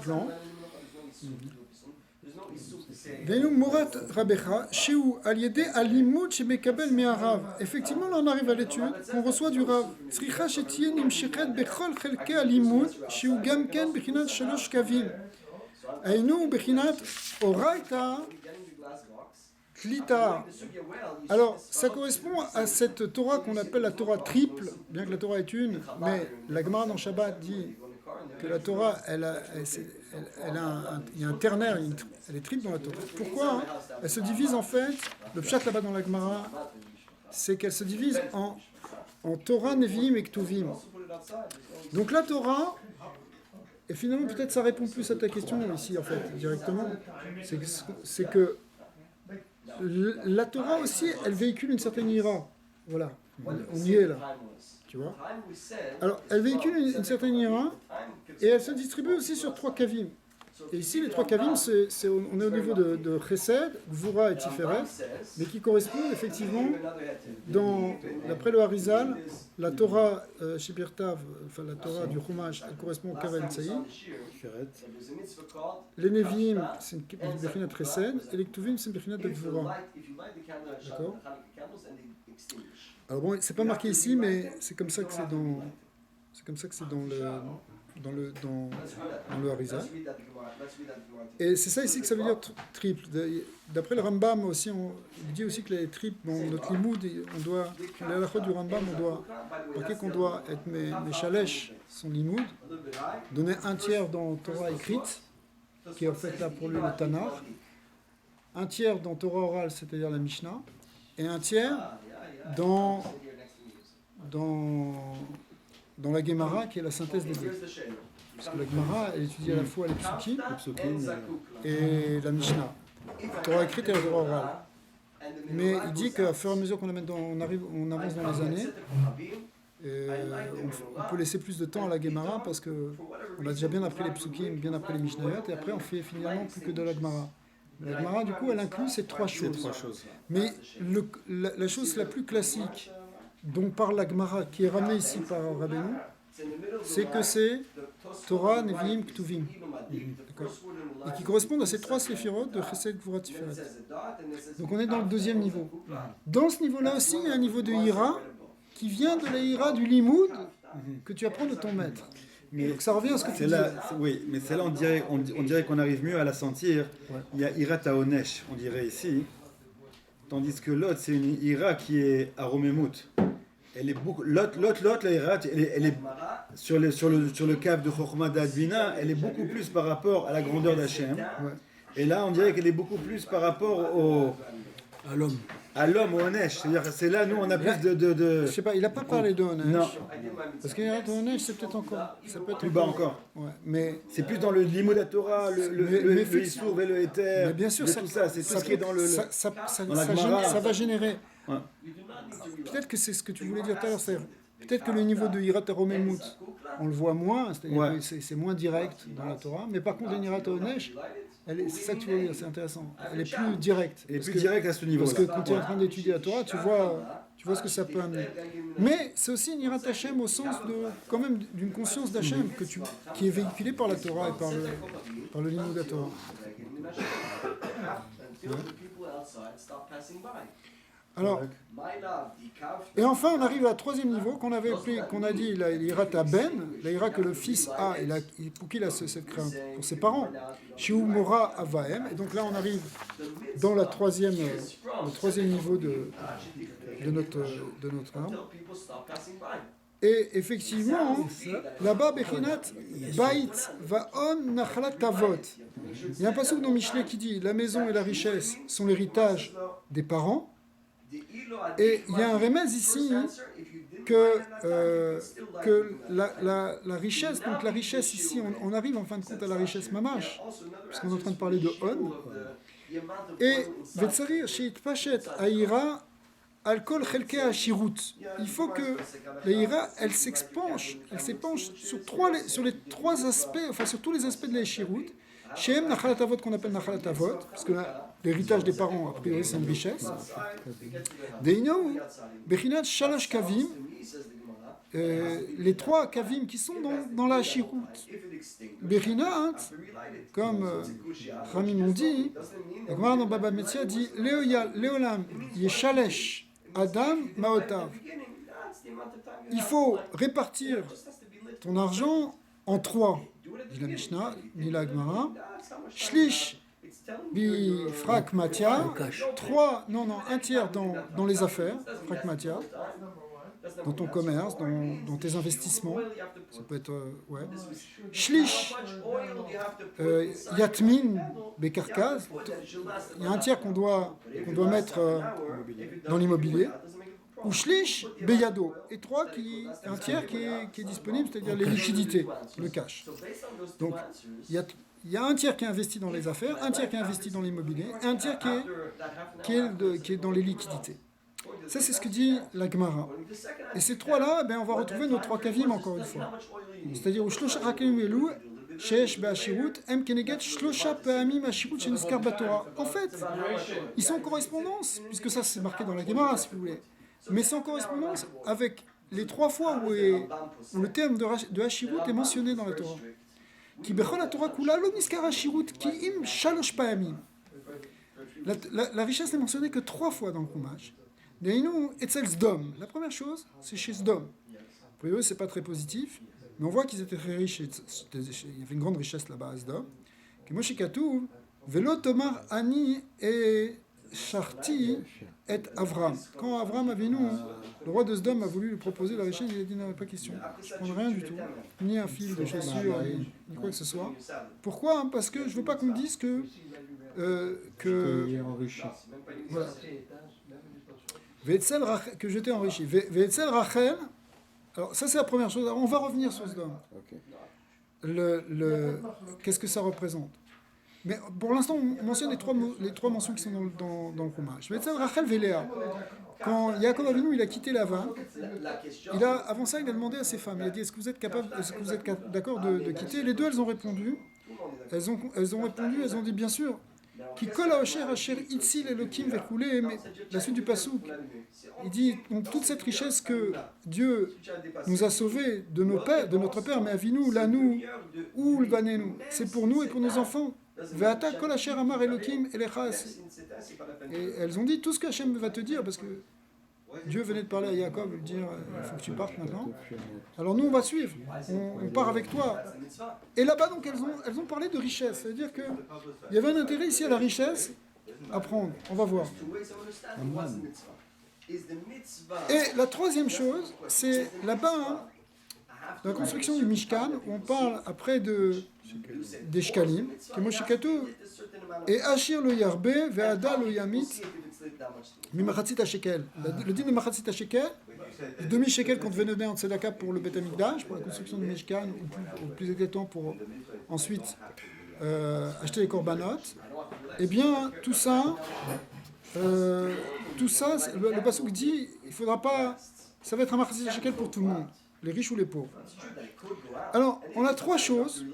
plan. Veinu Morat Rabecha, Sheu Aliede Alimut Shemekabel Me'arav. Effectivement, là on arrive à l'étude qu'on reçoit du Rav. Tzricha Shetien Nimshichet Bechol Chelke Alimut, Sheu Gamken Bechinat Shalosh Kavim. Ainu Bechinat Oraita Klita. Alors, ça correspond à cette Torah qu'on appelle la Torah triple, bien que la Torah est une, mais la Gemara dans Shabbat dit que la Torah, il y a un ternaire, elle est triple dans la Torah. Pourquoi? Elle se divise en fait, le pshat là-bas dans la Gemara, c'est qu'elle se divise en Torah, Nevi'im et Ktuvim. Donc la Torah, et finalement peut-être ça répond plus à ta question ici en fait, directement, c'est que la Torah aussi, elle véhicule une certaine ira. Voilà, on y est là, tu vois. Alors, elle véhicule une certaine ira et elle se distribue aussi sur 3 kavim. Et ici, les 3 kavim, on est au niveau de Chesed, Gvura et Tiferet, mais qui correspondent effectivement, d'après le Harizal, la Torah Shibirtav, enfin la Torah du Chumash, elle correspond au Kavan Tsaï. Les Nevi'im, c'est une Bechinat Chesed, et les Ktuvim, c'est une Bechinat de Gvura. D'accord? Alors bon, c'est pas marqué ici, mais c'est comme ça que c'est dans le Harizal. Et c'est ça ici que ça veut dire triple. D'après le Rambam aussi, il dit aussi que les triples, dans notre limoud, on doit, dans la halachot du Rambam, on doit marquer qu'on doit être mes shalesh, son limoud, donner un tiers dans Torah écrite, qui est en fait là pour lui le Tanakh, un tiers dans Torah orale, c'est-à-dire la Mishnah, et un tiers dans la Gemara, qui est la synthèse des deux. Parce que la Gemara, elle étudie à la fois les psukim et la Mishnah. Torah écrite et la Torah orale. Mais il dit qu'à fur et à mesure qu'on avance dans les années, on peut laisser plus de temps à la Gemara parce qu'on a déjà bien appris les psukim, bien appris les Mishnayot, et après on fait finalement plus que de la Gemara. La Gemara, du coup, elle inclut ces 3 choses. Mais la chose la plus classique dont parle la Gemara, qui est ramenée ici par Rabbeinu, c'est que c'est Torah, Nevi'im, Ktuvim. D'accord? Et qui correspondent à ces 3 séphirot de Chesed, Gvura, Tiferet. Donc on est dans le deuxième niveau. Dans ce niveau-là aussi, il y a un niveau de Hira qui vient de la Hira du Limoud que tu apprends de ton maître. Mais donc ça revient à ce que tu dis. Oui, mais celle-là, on dirait qu'on arrive mieux à la sentir. Ouais. Il y a Hirat Haonesh, on dirait ici. Tandis que l'autre, c'est une Hira qui est à Romemut. Elle est beaucoup. L'autre, la Hirat, elle est sur le cave de Chokhmah d'Advina, elle est beaucoup plus par rapport à la grandeur d'Hachem. Ouais. Et là, on dirait qu'elle est beaucoup plus par rapport À l'homme. à l'homme, au Hanesh. C'est-à-dire, c'est là, nous, on a plus de... Je sais pas, il n'a pas parlé de Honesh. Non, Parce qu'il y a de Honesh, c'est peut-être encore. Ça peut être plus bas encore. Ouais, mais C'est plus dans le Limud Torah, le Issour et le Éther, mais bien sûr, tout ça. C'est tout ce qui est dans le... ça dans la Gemara. ça va générer. Ouais. Peut-être que c'est ce que tu voulais dire tout à l'heure, c'est peut-être que le niveau de Hirat Romemut, on le voit moins, c'est-à-dire Ouais. que c'est moins direct dans la Torah, mais par contre, Hirat Honesh, c'est ça que tu veux dire, c'est intéressant. Elle est plus directe. Elle est Parce plus que- direct à ce niveau-là. Parce que quand tu es en train d'étudier la Torah, tu vois ce que ça peut amener. Mais c'est aussi une Hirat Hashem au sens quand même d'une conscience d'Hachem qui est véhiculée par la Torah et par le limud de la Torah. Alors, et enfin, on arrive à la troisième niveau qu'on a dit la ira à Ben, la ira que le fils a, pour qui il a cette crainte, pour ses parents. Shiu Mora Avaem. Et donc là, on arrive dans le troisième niveau de notre âme. Et effectivement, là-bas, Bechinat, Bait, Vaon, Nachlat, Tavot. Il y a un passage dans Michelet qui dit la maison et la richesse sont l'héritage des parents. Et il y a un remède ici que la richesse, donc la richesse ici, on arrive en fin de compte à la richesse mamash, puisqu'on est en train de parler de on. Et Vetsarir, Sheit Pachet, Aïra, Alcool Chelke Ashirut. Il faut que la ira, elle s'épanche sur les trois aspects, enfin sur tous les aspects de la Ashirut. Shem Nachalat Avot, qu'on appelle Nachalat Avot, parce que l'héritage des parents, a priori, c'est une richesse. Deino, Bechinat Shalosh Kavim, les trois kavim qui sont dans la Ashirut. Bechinat, comme Rami m'ont dit, la Gemara dans Baba Metzia dit Leolam Yeshalesh Adam Maotav. Il faut répartir ton argent en trois, dit la Mishnah, ni la Gemara. Shlish bi frak matia, un tiers dans les affaires, frak matia, dans ton commerce, dans tes investissements, ça peut être, Shlish yatmin bekarkaz, il y a un tiers qu'on doit mettre dans l'immobilier, ou shlish beyado, et un tiers qui est disponible, c'est-à-dire les liquidités, le cash. Donc, il y a un tiers qui est investi dans les affaires, un tiers qui est investi dans l'immobilier, et un tiers qui est dans les liquidités. Ça, c'est ce que dit la Gemara. Et ces trois-là, on va retrouver nos trois kavim encore une fois. C'est-à-dire, en fait, ils sont en correspondance, puisque ça c'est marqué dans la Gemara, si vous voulez. Mais c'est en correspondance avec les trois fois où le terme de Hashirut est mentionné dans la Torah. Qui bechol la Torah kula lo niskar Hashirut ki im shalosh pa'amim. La richesse n'est mentionnée que trois fois dans le Chumash. Deinu etzel Sdom. La première chose, c'est chez Sdom. Pour eux, c'est pas très positif, mais on voit qu'ils étaient très riches. Il y avait une grande richesse là-bas à Sdom. Moshe Katuv, velo tomar ani et Sharti et Avram. Quand Avram Avinu, le roi de Sdom, a voulu lui proposer la richesse, il a dit non, pas question. Je ne prends rien du tout, ni un fil de chaussure, ni quoi que ce soit. Pourquoi ? Parce que je ne veux pas qu'on me dise que voilà. Que j'étais enrichi. Ve'etzel Rachel. Alors ça c'est la première chose. Alors, on va revenir sur Sdom. Qu'est-ce que ça représente ? Mais pour l'instant, on mentionne les trois mentions qui sont dans le Chumash. Ve'etzel Rachel ve'Léa. Quand Yaakov Avinu il a quitté Lavan, avant ça il a demandé à ses femmes. Il a dit est-ce que vous êtes d'accord de quitter ? Les deux elles ont répondu. Elles ont dit bien sûr. Qui colle à Osher, Asher, Itzil, Elohim, Verkoulé, mais la suite du Passouk, il dit donc toute cette richesse que Dieu nous a sauvés de notre père, mais Avinu, Lanu, ou Lvanenu, c'est pour nous et pour nos enfants. Ve'ata kol Asher Amar Elohim, Elechas. Et elles ont dit tout ce que Hachem va te dire, parce que Dieu venait de parler à Jacob, lui dire il faut que tu partes maintenant. Alors nous on va suivre, on part avec toi. Et là-bas donc elles ont parlé de richesse, c'est-à-dire qu'il y avait un intérêt ici à la richesse à prendre, on va voir. Et la troisième chose, c'est là-bas, dans la construction du Mishkan, où on parle après des Shkalim, qui est Moshe Katuv, et Ashir lo yarbe, ve'ada lo yamit, Mimachatzit HaShekel. Le din de Machatzit HaShekel, le demi-shekel qu'on devait donner en tzedaka pour le Beth Amikdash, pour la construction du Mishkan, ou plus exactement pour ensuite acheter les korbanot, eh bien tout ça, le pasuk dit, il faudra pas, ça va être un Machatzit HaShekel pour tout le monde, les riches ou les pauvres. Alors, on a trois choses.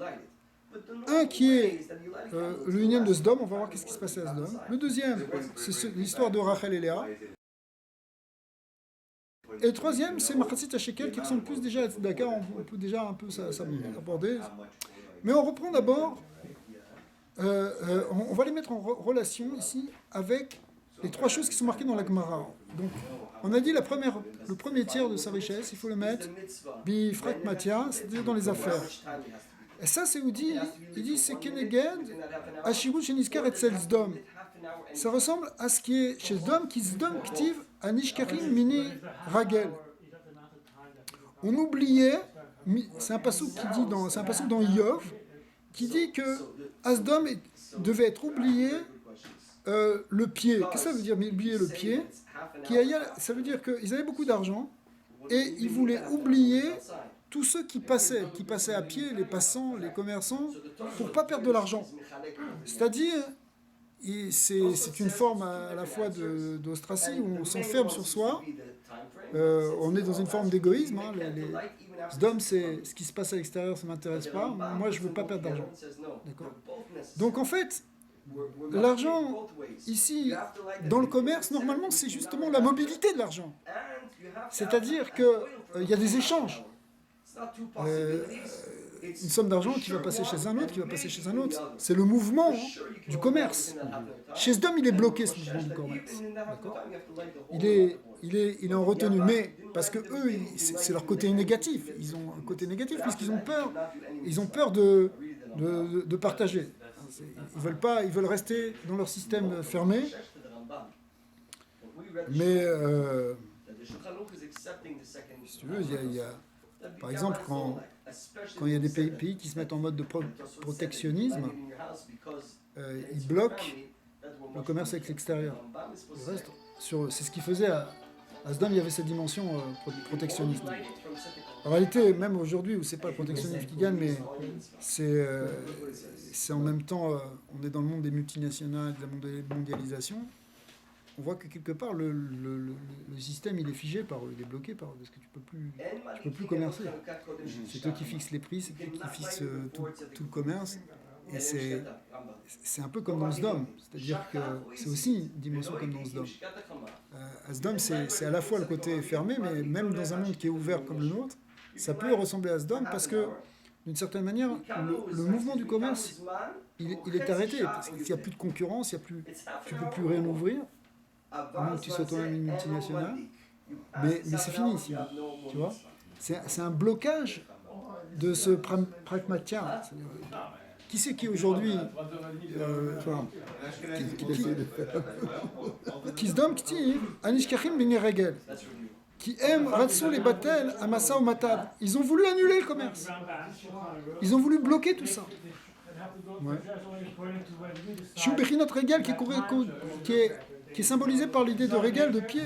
Un qui est l'union de Sdom, on va voir qu'est-ce qui se passait à Sdom. Le deuxième, c'est l'histoire de Rachel et Léa. Et le troisième, c'est Machatzit HaShekel qui ressemble plus déjà à Tzedaka, on peut déjà un peu s'aborder. Mais on reprend d'abord, on va les mettre en relation ici avec les trois choses qui sont marquées dans la Gemara. Donc, on a dit le premier tiers de sa richesse, il faut le mettre bifrak matia, c'est-à-dire dans les affaires. Et ça, c'est où il dit c'est Keneged, Ashirut Sheniskar et Sdom. Ça ressemble à ce qui est chez Sdom, qui Sdom Ktiv Anishkarim mini ragel. On oubliait, c'est un passouk dans Iov, qui dit que Asdom devait être oublié le pied. Qu'est-ce que ça veut dire oublier le pied? Ça veut dire qu'ils avaient beaucoup d'argent et ils voulaient oublier tous ceux qui passaient à pied, les passants, les commerçants, pour ne pas perdre de l'argent. C'est-à-dire, c'est une forme à la fois d'ostracie où on s'enferme sur soi. On est dans une forme d'égoïsme. Hein. Sdom, c'est ce qui se passe à l'extérieur, ça ne m'intéresse pas. Moi, je ne veux pas perdre d'argent. D'accord. Donc, en fait, l'argent, ici, dans le commerce, normalement, c'est justement la mobilité de l'argent. C'est-à-dire qu'il y a des échanges. Une somme d'argent qui va passer chez un autre, qui va passer chez un autre. C'est le mouvement du commerce. Chez Sdom, il est bloqué, ce mouvement du commerce. D'accord. Il est en retenue. Mais parce que eux, c'est leur côté négatif. Ils ont un côté négatif puisqu'ils ont peur. Ils ont peur de partager. Ils veulent rester dans leur système fermé. Mais si tu veux, il y a par exemple, quand il y a des pays qui se mettent en mode de protectionnisme, ils bloquent le commerce avec l'extérieur. Le reste, c'est ce qu'ils faisaient à Sdom, il y avait cette dimension protectionniste. En réalité, même aujourd'hui, où c'est pas le protectionnisme qui gagne, mais c'est en même temps, on est dans le monde des multinationales, de la mondialisation. On voit que quelque part, le système, il est figé par eux, il est bloqué par eux, parce que tu peux plus commercer. C'est toi qui fixes les prix, c'est toi qui fixes tout le commerce. Et c'est un peu comme dans Sdom, c'est-à-dire que c'est aussi une dimension comme dans Sdom. À Sdom, c'est à la fois le côté fermé, mais même dans un monde qui est ouvert comme le nôtre, ça peut ressembler à Sdom, parce que, d'une certaine manière, le mouvement du commerce, il est arrêté, parce qu'il n'y a plus de concurrence, tu ne peux plus rien ouvrir. Même que tu sois toi-même une multinationale, mais c'est fini ici, tu vois. C'est un blocage de ce pragmatia. Qui c'est qui aujourd'hui qui se donne qui Anishkachim bini regel, qui aime Ratson les Batel à Massa ou Matad. Ils ont voulu annuler le commerce. Ils ont voulu bloquer tout ça. Shubechinot regel qui est symbolisé par l'idée de régal de pied,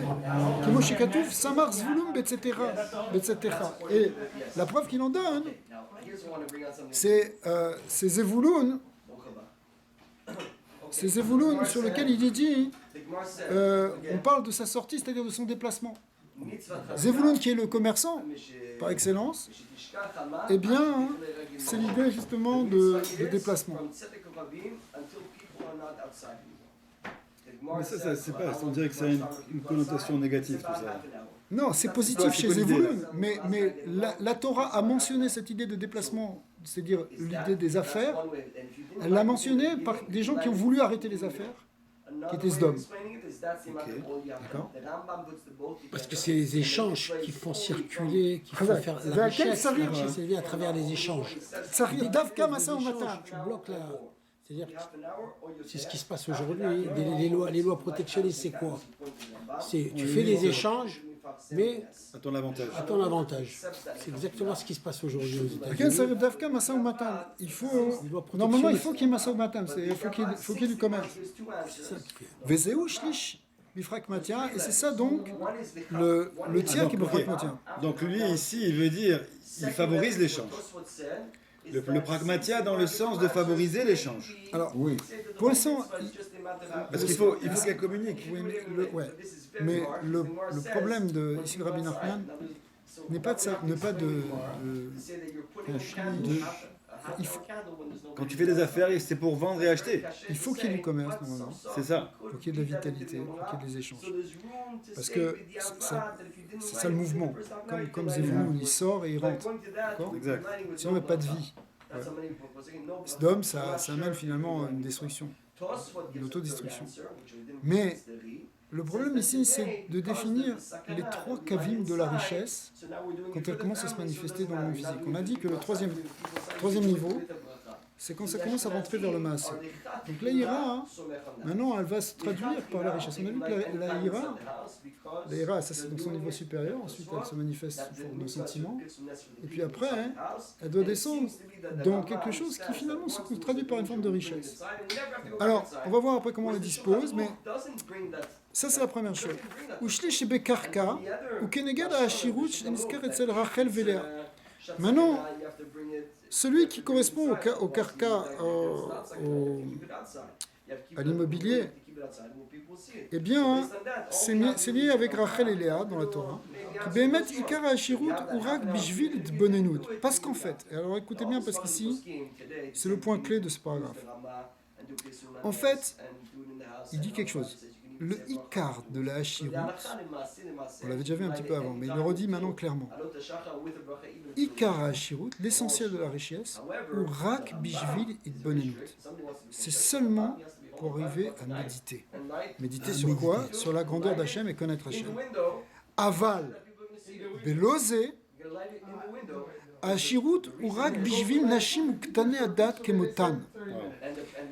qui Moshe Katouf, Samar Zvulun Betzetera. Et la preuve qu'il en donne, c'est Zevulun sur lequel il dit, on parle de sa sortie, c'est-à-dire de son déplacement. Zevulun qui est le commerçant, par excellence, eh bien, c'est l'idée justement de déplacement. Mais ça c'est pas, on dirait que ça a une connotation négative, tout ça. Non, c'est positif chez Zevulun, mais la Torah a mentionné cette idée de déplacement, c'est-à-dire l'idée des affaires, elle l'a mentionné par des gens qui ont voulu arrêter les affaires, qui étaient Sdom. Okay. D'accord. Parce que c'est les échanges qui font circuler, qui font faire la richesse s'élever à travers les échanges. Davka Massa ou Matan. Tu bloques là. C'est-à-dire que c'est ce qui se passe aujourd'hui. Les lois protectionnistes, c'est quoi? Tu fais des échanges, mais À ton avantage. à ton avantage. C'est exactement ce qui se passe aujourd'hui aux États-Unis. Davka Massa ou Matan. Normalement, il faut qu'il y ait Massa ou Matan. Il faut qu'il y ait du commerce. Vezeu Shlish Bifrak Matia. Et c'est ça donc le tiers qui est Bifrak Matia. Donc lui ici, il veut dire, il favorise l'échange. Le pragmatia dans le sens de favoriser l'échange. Alors, Oui. pour l'instant, Parce qu'il faut qu'elle communique. oui, mais le problème de ici le Rabbi Nachman n'est pas de ça, Quand tu fais des affaires, c'est pour vendre et acheter. il faut qu'il y ait du commerce normalement, C'est ça. il faut qu'il y ait de la vitalité, il faut qu'il y ait des échanges. Parce que c'est ça le mouvement. Comme Zevulun, il sort et il rentre. D'accord. Exact. Sinon, il n'y a pas de vie. Ouais. Sdom, ça amène finalement à une destruction, une autodestruction. Mais le problème ici, c'est de définir les trois kavim de la richesse quand elle commence à se manifester dans le monde physique. On a dit que le troisième niveau, c'est quand ça commence à rentrer vers le maasé. Donc la ira, maintenant, elle va se traduire par la richesse. On a vu que la ira, ça c'est dans son niveau supérieur, ensuite elle se manifeste sous forme de sentiment, et puis après, hein, elle doit descendre dans quelque chose qui finalement se traduit par une forme de richesse. Alors, on va voir après comment on les dispose, mais ça c'est la première chose. Ushlish bekarka, ou keneged ha'ashirut nizkar etzel Rachel veLea. Maintenant, celui qui correspond au karka, à l'immobilier, eh bien, c'est lié avec Rachel et Léa dans la Torah. Parce qu'en fait, alors écoutez bien, parce qu'ici, c'est le point clé de ce paragraphe. En fait, il dit quelque chose. Le Ikar de la Hashirut, on l'avait déjà vu un petit peu avant, mais il le redit maintenant clairement. Ikar Hashirut, l'essentiel de la richesse, ou Rak Bishvil Itbonenut. C'est seulement pour arriver à méditer. Méditer sur quoi? Sur la grandeur d'Hachem et connaître Hachem. Aval, Belosé, Hashirut, ou Rak Bishvil Nashim Uktane Adat Kemotan.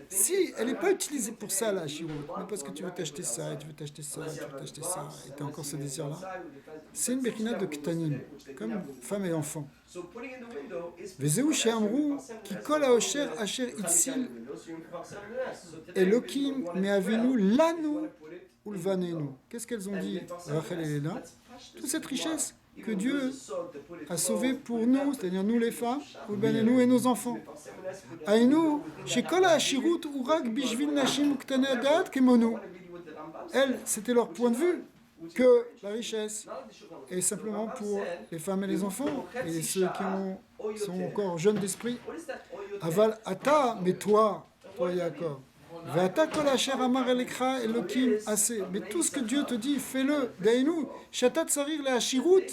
Si elle n'est pas utilisée pour ça, la Hashirut, mais parce que tu veux t'acheter ça, et tu veux t'acheter ça, et tu veux t'acheter ça, et tu as encore ce désir-là, c'est une Bechina de Ktanim, comme femme et enfant. Vezeu she'amru ki kol haosher asher itzil Elokim me'avenu lanu ulvanenu. Qu'est-ce qu'elles ont dit, Rachel et Léa? Toute cette richesse que Dieu a sauvée pour nous, c'est-à-dire nous les femmes, ulvanenu et nos enfants. Aïnou, shekol ha'ashirut urak bishvil nashim uktane adat kemonu. Elles, c'était leur point de vue, que la richesse est simplement pour les femmes et les enfants, et ceux qui sont encore jeunes d'esprit. Aval ata, mais toi Yaakov, Vata kol asher amar elekcha Elokim assez. Mais tout ce que Dieu te dit, fais-le. Dainu, shatat sarir la hashirut,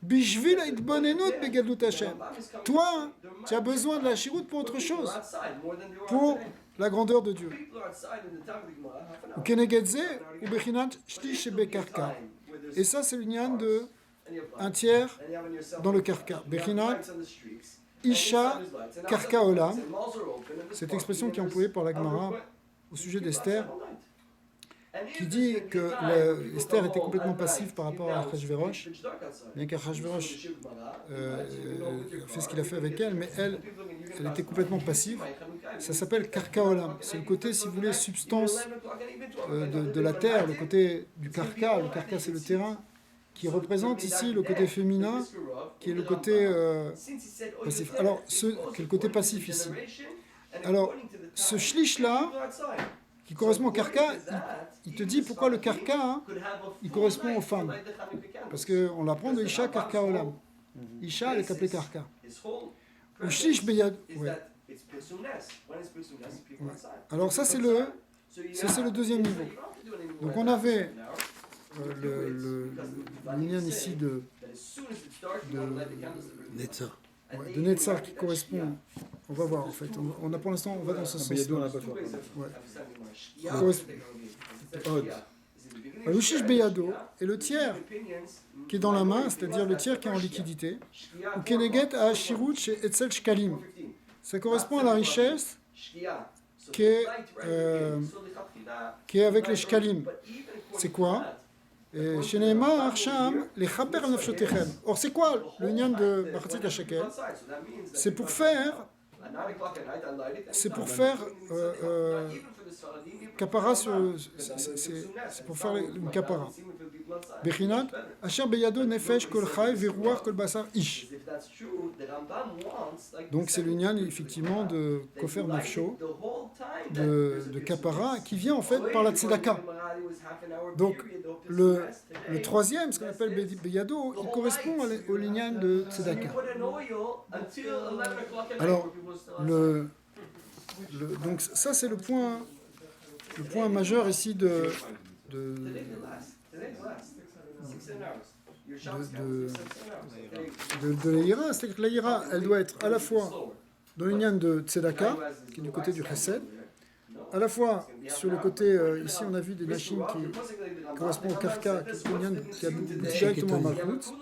bishvil itbonenut begadlut Hashem. Toi, tu as besoin de la hashirut pour autre chose, pour la grandeur de Dieu. Ou kenegedze, ou bechinat shlish bekarka. Et ça, c'est l'union de un tiers dans le karka. Bechinat Isha Karka Olam, cette expression qui est employée par la Gemara au sujet d'Esther, qui dit que Esther était complètement passive par rapport à Achashverosh, bien qu'Achashverosh fait ce qu'il a fait avec elle, mais elle était complètement passive. Ça s'appelle Karka Olam. C'est le côté, si vous voulez, substance de la terre, le côté du karka. Le karka, c'est le terrain, qui représente ici le côté féminin, qui est le côté passif. Alors, qui est le côté passif ici. Alors, ce shlish-là, qui correspond au karka, il te dit pourquoi le karka, hein, il correspond aux femmes. Parce qu'on l'apprend de Isha Karka Olam. Isha, elle est appelée karka. Ou shlish beyad. Ouais. Ouais. Alors, ça, c'est le deuxième niveau. Donc, on avait l'union ici de Netzar. Ouais, de Netzar qui correspond, on va voir en fait, on a pour l'instant, on va dans ce sens. Lushish Beyado est le tiers qui est dans la main, c'est-à-dire le tiers qui est en liquidité, ou Keneget à Shirut chez Etzel Shkalim. Ça correspond à la richesse qui est avec les Shkalim. C'est quoi? Or, c'est quoi l'union de Machatzit HaShekel? C'est pour faire kapara c'est pour faire une kapara. Bechinat asher beyado nefesh kol chay veruach kol basar ish. Donc c'est l'union effectivement de kofer nefsho, de kapara, qui vient en fait par la tzedaka. Donc le troisième, ce qu'on appelle beyado, il correspond au l'union de tzedaka. Alors donc ça c'est le point majeur ici de l'Aïra. C'est-à-dire que l'Aïra, elle doit être à la fois dans l'union de Tzedaka, qui est du côté du Chesed, à la fois sur le côté, ici on a vu des Nashim qui correspondent au Karka, qui est une union qui a directement Malchut,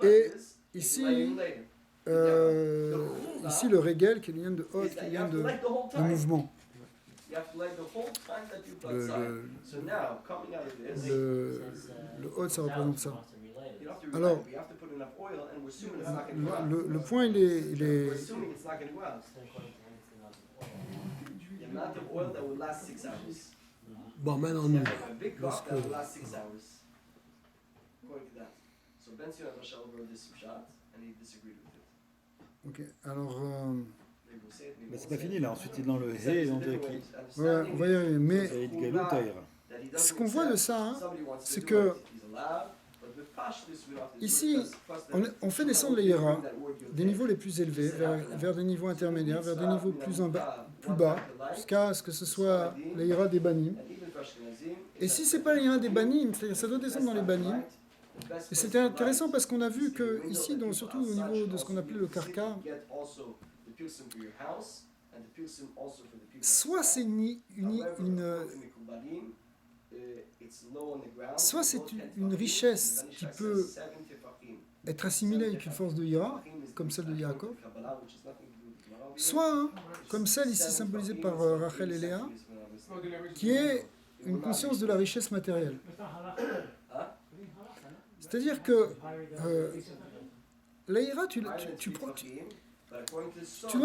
et ici ici le régel, qui est le lien de hot, qui est le lien de mouvement. Le hot, ça représente ça. Alors, le point, il est Bon, maintenant nous, parce que ok. Alors, Bah, c'est pas fini là, ensuite il est dans le hé, on dirait qu'il ouais, on va y arriver. Mais Saïd Galou Taïra. ce qu'on voit de ça, hein, c'est que ici, on fait descendre les hiéras des niveaux les plus élevés vers des niveaux intermédiaires, vers des niveaux plus bas, jusqu'à ce que ce soit les hiéras des banim. Et si c'est pas les hiéras des banim, c'est-à-dire ça doit descendre dans les banim. Et c'était intéressant parce qu'on a vu que ici, surtout au niveau de ce qu'on appelait le karka, soit c'est soit c'est une richesse qui peut être assimilée avec une force de Hira, comme celle de Yaakov, soit, hein, comme celle ici symbolisée par Rachel et Léa, qui est une conscience de la richesse matérielle. C'est-à-dire que la Hira, tu dois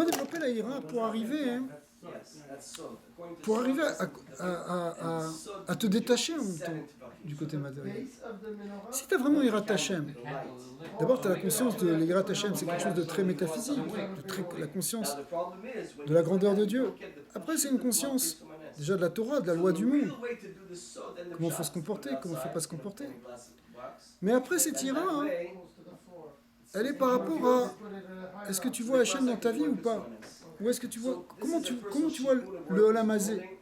développer la Hira pour arriver, hein, à te détacher en même temps du côté matériel. Si tu as vraiment Hirat Hashem, d'abord tu as la conscience de l'Hirat Hashem, c'est quelque chose de très métaphysique, la conscience de la grandeur de Dieu. Après c'est une conscience déjà de la Torah, de la loi du monde. Comment il faut se comporter, comment il ne faut pas se comporter. Mais après cette Hira, hein, elle est par rapport à est-ce que tu vois Hashem dans ta vie ou pas? Ou est-ce que tu vois comment tu vois le Olam Hazé?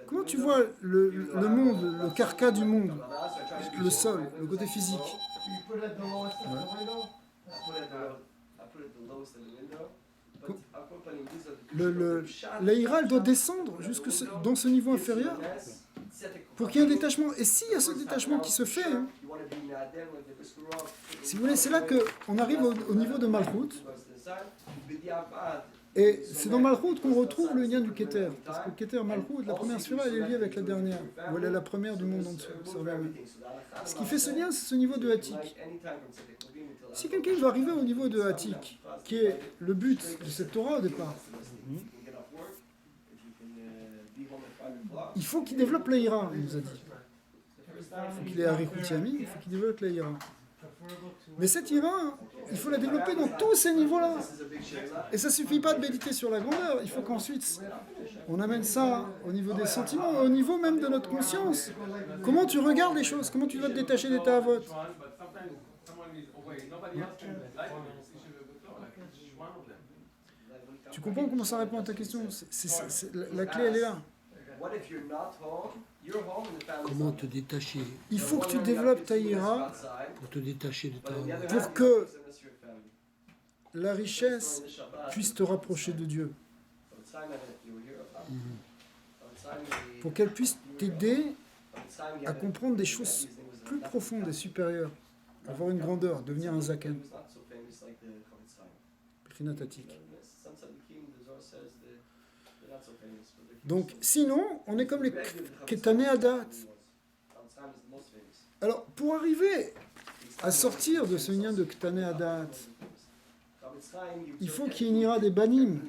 Comment tu vois le monde, le carca du monde, le sol, le côté physique? La ira, elle doit descendre jusque dans ce niveau inférieur pour qu'il y ait un détachement. Et s'il y a ce détachement qui se fait, hein, si vous voulez, c'est là qu'on arrive au niveau de Malchut. Et c'est dans Malchut qu'on retrouve le lien du Keter. Parce que le Keter, Malchut, la première sphère, elle est liée avec la dernière. Ou elle est la première du monde en dessous. Ce qui fait ce lien, c'est ce niveau de Hatik. Si quelqu'un veut arriver au niveau de Hatik, qui est le but de cette Torah au départ, il faut qu'il développe la Hira, il nous a dit. Il faut qu'il ait Arichut Yami, il faut qu'il développe la Hira. Mais cette Hira, il faut la développer dans tous ces niveaux-là. Et ça ne suffit pas de méditer sur la grandeur, il faut qu'ensuite on amène ça au niveau des sentiments, au niveau même de notre conscience. Comment tu regardes les choses, comment tu vas te détacher des ta'avot. Tu comprends comment ça répond à ta question? La clé, elle est là. comment te détacher Il faut que tu développes ta ira pour te détacher de ta pour que la richesse puisse te rapprocher de Dieu. Pour qu'elle puisse t'aider à comprendre des choses plus profondes et supérieures, avoir une grandeur, devenir un zaken. Prinatatik. Donc, sinon, on est comme les Ketané Adat. Alors, pour arriver à sortir de ce lien de Ketané Adat, il faut qu'il y ait une ira des banim.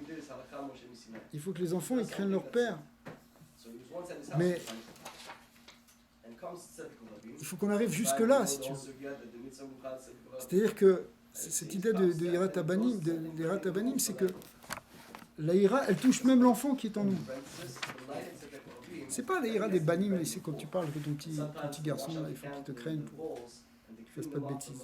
Il faut que les enfants ils craignent leur père. Mais il faut qu'on arrive jusque-là, si tu veux. C'est-à-dire que cette idée de ira tabanim, c'est que la ira, elle touche même l'enfant qui est en nous. C'est pas la ira des banim, c'est quand tu parles que ton petit garçon, là, il faut qu'il te craigne pour qu'il ne fasse pas de bêtises.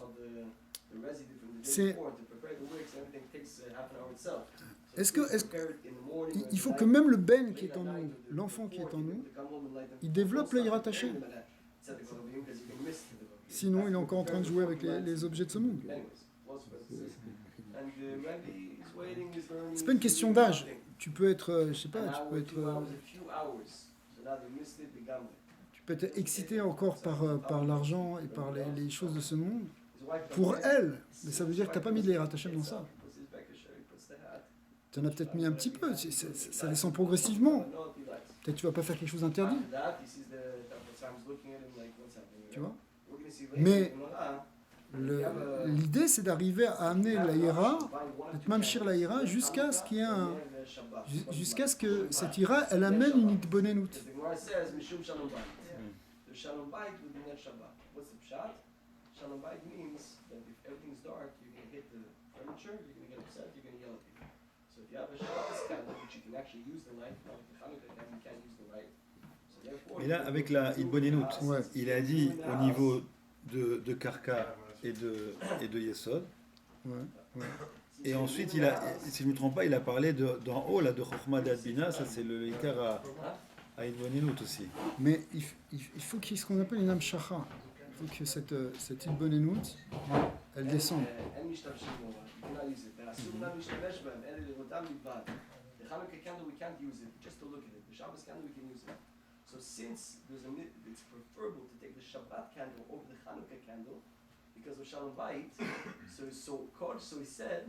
Il faut que même le ben qui est en nous, l'enfant qui est en nous, il développe la ira Hashem. Sinon, il est encore en train de jouer avec les objets de ce monde. C'est pas une question d'âge. Tu peux être, je sais pas, tu peux être excité encore par l'argent et par les choses de ce monde. pour elle. Mais ça veut dire que tu n'as pas mis de l'Yirat Hashem dans ça. Tu en as peut-être mis un petit peu, ça descend progressivement. Peut-être que tu ne vas pas faire quelque chose d'interdit. Tu vois? Mais l'idée, c'est d'arriver à amener la ira, d'être mamshir la ira, jusqu'à ce qu'il y ait jusqu'à ce que cette ira, elle amène une itbonenut. Mais là, avec la Idbonenut, Ouais. il a dit au niveau de Karka et de Yesod. Ouais, ouais. Et ensuite, si je ne me trompe pas, il a parlé d'en haut, là, de Chokhmah d'Adbina, ça c'est le Ikar à Idbonenut aussi. Mais il faut qu'il y ait ce qu'on appelle une amshacha. Il faut que cette itbonenut, elle descende. So since it's preferable to take the Shabbat candle over the Hanukkah candle because of Shalom Bayit, so he said,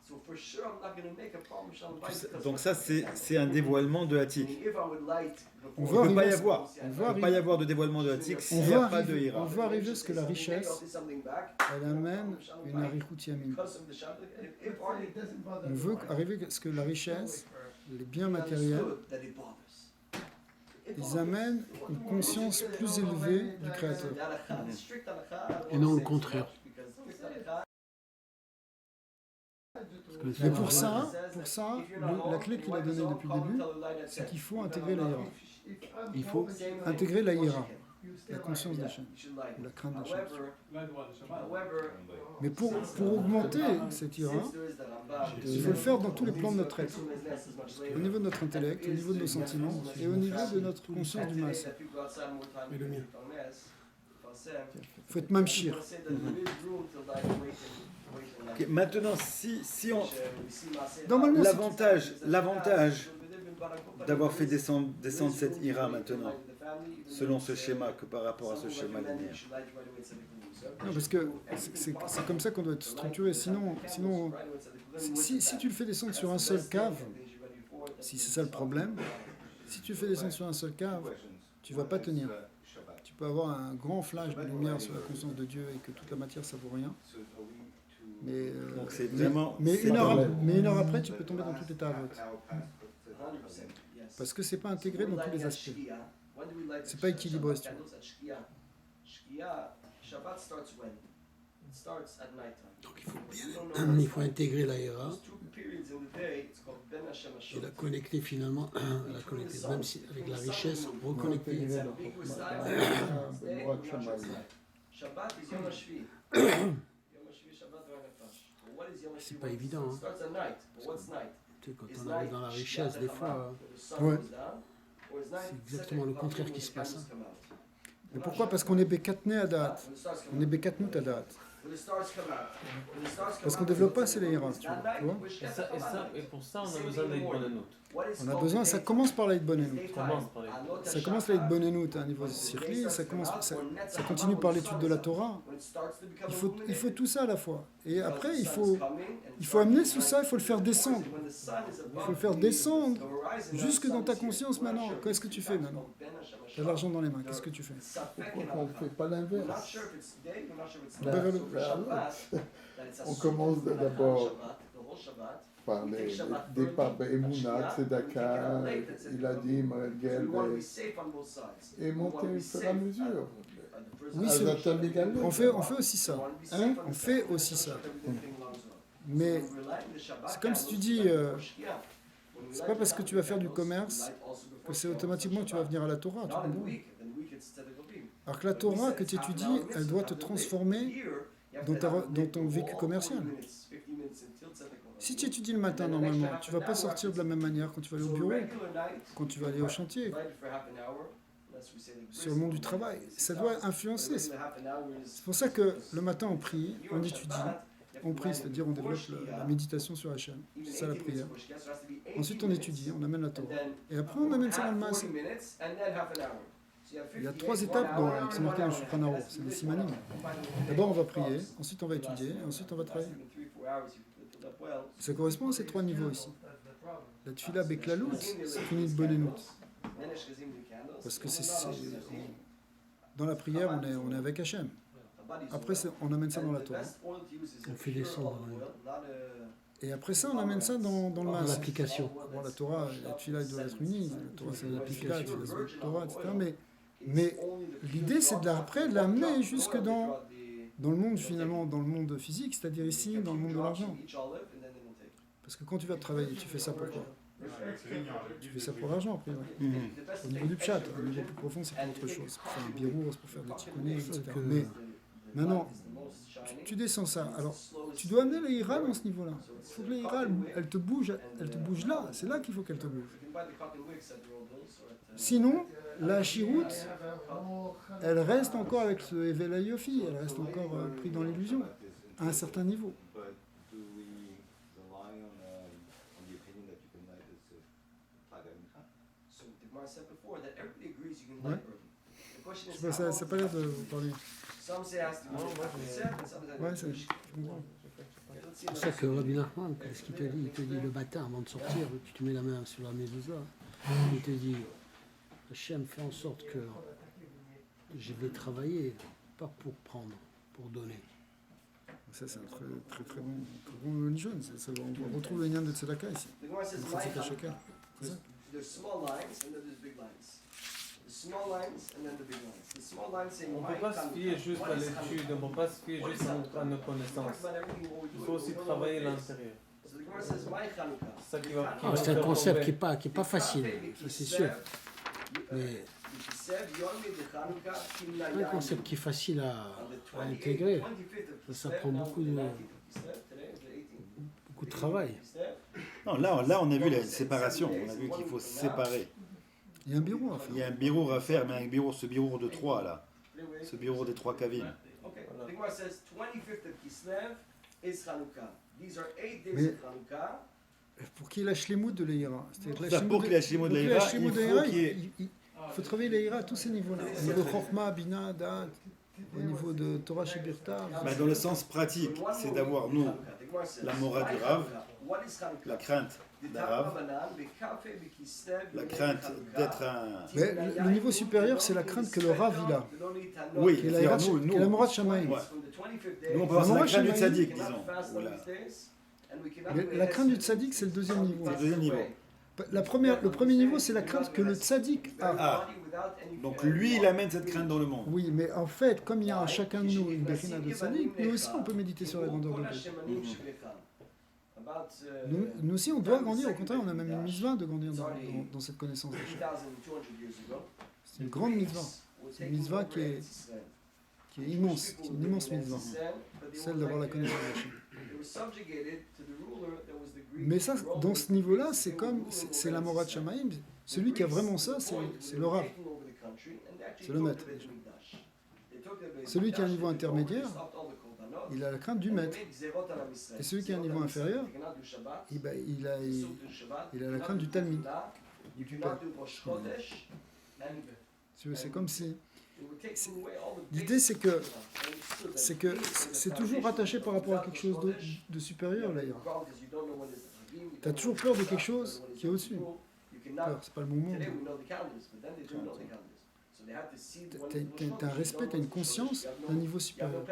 so for sure I'm not going to make a problem with Shalom Bayit. Donc ça, c'est un dévoilement de Hatik. If I would light On before, veut Il ne peut pas y arriver, avoir. Il ne peut pas y avoir de dévoilement de Hatik s'il n'y a pas de on Hira. veut arriver à ce que la richesse, I'll say something back. elle amène une arichut yamin. Because of the Shabbat, if only On veut arriver à ce que la richesse, les biens he matériels, understood that it bothers. ils amènent une conscience plus élevée du Créateur. Et non le contraire. Mais pour ça, la clé qu'il a donnée depuis le début, c'est qu'il faut intégrer la hiera. Il faut Intégrer la hiera, la conscience d'Hachem, ou la crainte d'Hachem. Mais pour augmenter cette hiera, il faut le faire dans tous les plans de notre être. Au niveau de notre intellect, au niveau de nos sentiments et au niveau de notre conscience du masse. Mais le mien. Il faut être mamshir. Ok, maintenant, si on... Normalement, L'avantage d'avoir fait descendre cette Hira maintenant, selon ce schéma, que par rapport à ce schéma linéaire. non, parce que c'est comme ça qu'on doit être structuré. Sinon si tu le fais descendre sur un seul cave, si c'est ça le problème, si tu le fais descendre sur un seul cave, tu ne vas pas tenir. Tu peux avoir un grand flash de lumière sur la conscience de Dieu et que toute la matière ça vaut rien. Mais, Donc c'est vraiment... mais c'est une heure, pas- mais 1 heure après, tu peux tomber dans tout état avot. Parce que c'est pas intégré dans tous les aspects. C'est pas équilibré, si tu veux. Donc il faut intégrer la Hira et la connecter finalement, la connecter, même si avec la richesse, reconnecter. Intégrer le Chokhmah Shabbat is Yom HaShvi. Yom HaShvi, Shabbat v'Nefesh. What is Yom HaShvi? C'est pas évident, hein. It starts at night. But what's night? Tu sais, quand on arrive dans la richesse, des fois, Ouais. c'est exactement le contraire qui se passe, hein. Et pourquoi? Parce qu'on est Bekatne à date. On est Bekatnout à date. Parce qu'on ne développe pas assez les hiras, tu vois. Et pour ça, on a besoin d'être bonne On a besoin, ça commence par l'Aïd Bonenut. Commence par les... Ça commence l'Aïd Bonenut à un niveau circli, ça continue par l'étude de la Torah. Il faut tout ça à la fois. Et après, il faut amener tout ça, il faut le faire descendre. Il faut le faire descendre jusque dans ta conscience maintenant. Qu'est-ce que tu fais maintenant? Tu as de l'argent dans les mains, qu'est-ce que tu fais? Pourquoi on ne fait pas l'inverse? Vers le- On commence d'abord par les départs Be'emunat, Tzedaka, il a dit, Margel, et monter au fur et à mesure. Oui, on fait aussi ça. Hein? On fait aussi ça. Mais c'est comme si tu dis, c'est pas parce que tu vas faire du commerce que c'est automatiquement que tu vas venir à la Torah. Tu comprends? Alors que la Torah que tu étudies, elle doit te transformer dans ton vécu commercial. Si tu étudies le matin normalement, tu ne vas pas sortir de la même manière quand tu vas aller au bureau, quand tu vas aller au chantier, sur le monde du travail. Ça doit influencer. C'est pour ça que le matin on prie, on étudie, on prie, c'est-à-dire on développe la méditation sur Hachem. C'est ça la prière. Ensuite on étudie, on amène la Torah. Et après on amène ça dans le masse. Il y a 3 étapes dans, c'est marqué dans le Shulchan Aruch, c'est des simanim. D'abord on va prier, ensuite on va étudier, et ensuite on va travailler. Ça correspond à ces 3 niveaux ici. La tefila beklalout, c'est une bonenout. Parce que dans la prière, on est avec Hachem. Après, on amène ça dans la Torah. On fait descendre Et après ça, on amène ça dans le dans mas. l'application. Bon, la Torah, la tefila, elle doit être unie. La Torah, c'est l'application, la Torah, etc. Mais l'idée, c'est après de l'amener jusque dans le monde, finalement, dans le monde physique, c'est-à-dire ici, dans le monde de l'argent. Parce que quand tu vas travailler, tu fais ça pour quoi? Tu fais ça pour l'argent, après. Au niveau du pshat, au niveau plus profond, c'est pour autre chose. C'est pour faire un birour, c'est pour faire des tikkunim, etc. Mais maintenant, tu descends ça. Alors, tu dois amener la ira dans ce niveau-là. Il faut que la ira, elle te bouge là. C'est là qu'il faut qu'elle te bouge. Sinon, la chiroute, elle reste encore avec ce Evel Yofi, elle reste encore pris dans l'illusion, à un certain niveau. Ouais. Je sais pas, ça n'a pas l'air de vous parler. Ouais, c'est C'est pour ça que Rabbi Nachman, ce qu'il te dit, il te dit le matin avant de sortir, tu te mets la main sur la mezouza, il te dit Hachem fait en sorte que je vais travailler, pas pour prendre, pour donner. Ça, c'est un très bon jaune. On retrouve le lien de Tzedaka ici. C'est ça. On ne peut pas se fier juste à l'étude, on ne peut pas se fier juste à nos connaissances. Il faut aussi travailler l'intérieur. C'est ça qui va. C'est un concept qui n'est pas facile, ça c'est sûr. Mais un concept qui est facile à intégrer, ça prend beaucoup de travail. Non, là, on a vu la séparation. On a vu qu'il faut se séparer. Il y a un bureau à faire. Il y a un birour à faire, mais ce birour de 3 là. Ce birour des 3 kavim. Mais pour qu'il lâche les moods de l'Eira. Pour qu'il lâche les mots de l'Eira, il faut travailler l'Eira à tous ces niveaux-là. Au niveau Chorma, Bina, Da'at, au niveau de Torah Shebirta. Dans le sens pratique, c'est d'avoir, nous, la morale du Rav, la crainte d'un Rav, la crainte d'être un... Mais le niveau supérieur, c'est la crainte que le Rav il a. Oui, Qui est la Morat Shamaïm. Nous, on peut avoir la crainte du tzaddik, disons. Mais la crainte du tzaddik, c'est le deuxième niveau. C'est le deuxième niveau. Le premier niveau, c'est la crainte que le tzaddik a. Ah, donc lui, il amène cette crainte dans le monde. Oui, mais en fait, comme il y a en chacun de nous une bérina de tzaddik, nous aussi, on peut méditer sur la grandeur de Dieu. Nous aussi, on doit grandir. Au contraire, on a même une mitzvah de grandir dans cette connaissance de Dieu. C'est une grande mitzvah. C'est une mitzvah qui est immense. C'est une immense mitzvah. Celle d'avoir la connaissance de Dieu. Mais ça, dans ce niveau-là, c'est la Morat Shamaïm. Celui qui a vraiment ça, c'est le Rav. C'est le maître. Celui qui a un niveau intermédiaire, il a la crainte du maître. Et celui qui a un niveau inférieur, il a la crainte du Talmud, du père. C'est comme si... L'idée, c'est que c'est toujours rattaché par rapport à quelque chose de supérieur, d'ailleurs. Tu as toujours peur de quelque chose qui est au-dessus. Peur, c'est pas le bon mot. Tu as un respect, tu as une conscience d'un niveau supérieur.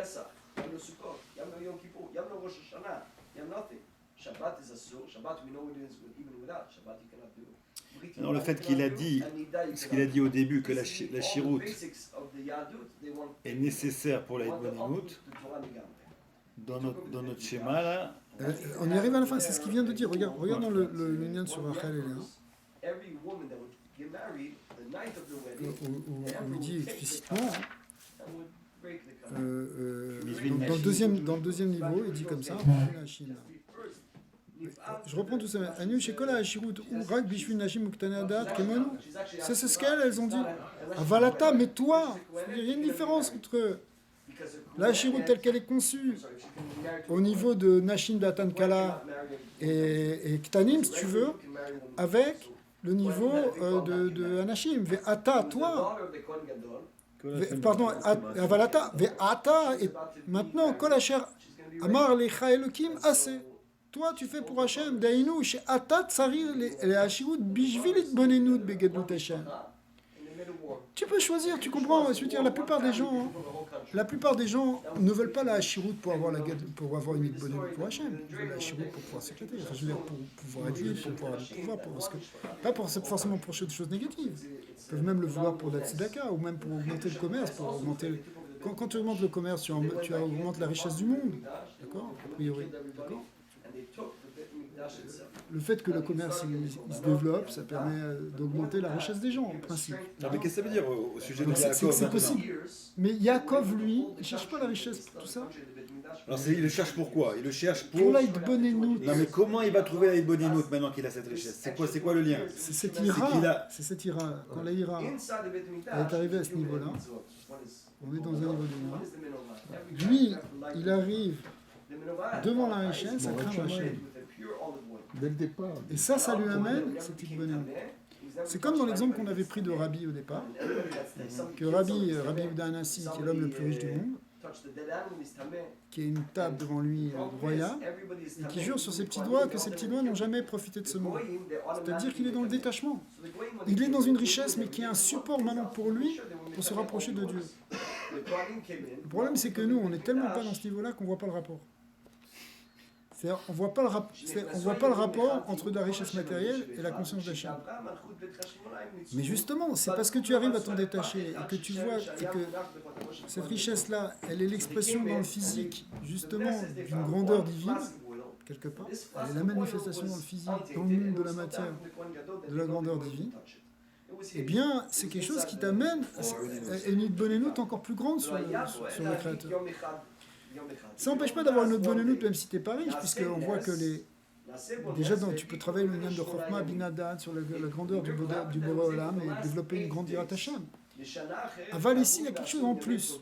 Non, le fait qu'il a dit, ce qu'il a dit au début, que la chiroute est nécessaire pour la Hitbonimut, dans notre schéma là. On y arrive à la fin, c'est ce qu'il vient de dire. Regarde dans le lien sur Rachel et Léa. Où il dit explicitement, dans le deuxième niveau, il dit comme ça, je reprends tout ça. Anu shekola hashirut ou rak bishvil nashim uktane adat kemonu. Ça c'est ce qu'elles ont dit. Avalata, mais toi, il y a une différence entre la hashirut telle qu'elle est conçue au niveau de nashim datan kala et ktanim, si tu veux, avec le niveau de Anashim. Ve'ata, toi, pardon, avalata, ve'ata, et maintenant, kol asher amar lecha Elokim assez. Toi, tu fais pour Hachem, dainu, she'ata tsarir le'ashirut bishvil itbonenut begedlut Hachem. Tu peux choisir, tu comprends, je veux dire, la plupart des gens ne veulent pas la hashirut pour avoir une itbonenut pour Hachem. Ils veulent la hashirut pour pouvoir s'éclater, enfin, je veux dire, pour pouvoir être libre, pour pouvoir avoir du pouvoir, pas forcément pour des choses négatives. Ils peuvent même le vouloir pour la tzedaka, ou même pour augmenter le commerce, quand tu augmentes le commerce, tu augmentes la richesse du monde, d'accord, a priori, d'accord. Le fait que le commerce il se développe, ça permet d'augmenter la richesse des gens, en principe. Non, mais qu'est-ce que ça veut dire au sujet de Yaakov? C'est possible. Mais Yaakov, lui, il ne cherche pas la richesse pour tout ça. Alors il le cherche pourquoi? Il le cherche Pour la Hitbonenut. Non, mais comment il va trouver la Hitbonenut maintenant qu'il a cette richesse? C'est quoi le lien? C'est cette ira. Quand la ira est arrivée à ce niveau-là, on est dans un niveau de ira. Lui, il arrive devant la richesse, à craindre Hachem. Dès le départ. Et ça lui amène cette Hitbonenut. C'est comme dans l'exemple qu'on avait pris de Rabbi au départ, que Rabbi Yehuda Hanassi, qui est l'homme le plus riche du monde, qui a une table devant lui royale, et qui jure sur ses petits doigts que ses petits doigts n'ont jamais profité de ce monde. C'est-à-dire qu'il est dans le détachement. Il est dans une richesse, mais qui est un support maintenant pour lui, pour se rapprocher de Dieu. Le problème, c'est que nous, on n'est tellement pas dans ce niveau-là qu'on ne voit pas le rapport. C'est-à-dire, on ne voit pas le rapport entre la richesse matérielle et la conscience d'Hachem. Mais justement, c'est parce que tu arrives à t'en détacher et que tu vois et que cette richesse-là, elle est l'expression dans le physique, justement, d'une grandeur divine, quelque part. Elle est la manifestation dans le physique, dans le monde de la matière, de la grandeur divine. Eh bien, c'est quelque chose qui t'amène à une Hitbonenut encore plus grande sur le Créateur. Ça n'empêche pas d'avoir une autre bonne même si tu n'es pas riche, puisqu'on voit que déjà tu peux travailler le lien de Chokhmah, Binadan, sur la grandeur du Boré Olam et développer une grande Yirat Hashem. Aval ici, il y a quelque chose en plus.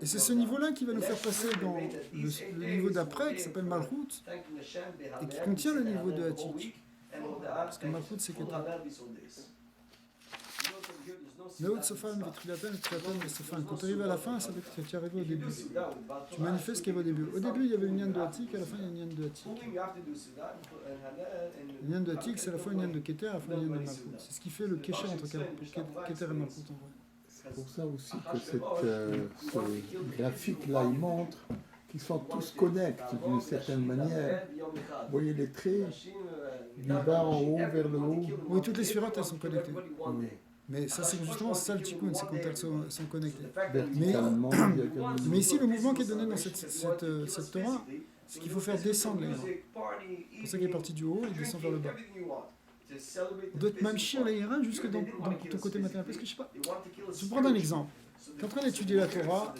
Et c'est ce niveau-là qui va nous faire passer dans le niveau d'après, qui s'appelle Malchut, et qui contient le niveau de Hatik. Parce que Malchut, c'est Keter. Quand tu arrives à la fin, ça veut dire que tu es arrivé au début. Tu manifestes ce qu'il y avait au début. Au début, il y avait une Nyan de Hatik, à la fin, il y a une Nyan de Hatik. Une Nyan de Hatik, c'est à la fois une Nyan de Keter, à la fois une Nyan de Malchut. C'est ce qui fait le Kesher entre Keter et Malchut en vrai. C'est pour ça aussi que ce graphique-là, il montre qu'ils sont tous connectés d'une certaine manière. Vous voyez les traits du bas en haut vers le haut. Oui, toutes les sphirotes, elles sont connectées. Oui. Mais ça, c'est justement ça le tikkun, c'est quand elles sont connectées. Mais ici, le mouvement qui est donné dans cette Torah, c'est qu'il faut faire descendre les gens. C'est pour ça qu'il est parti du haut et descend vers le bas. On doit même chier les Ira jusque dans ton côté matériel. Parce que je sais pas, je vais prendre un exemple. Tu es en train d'étudier la Torah,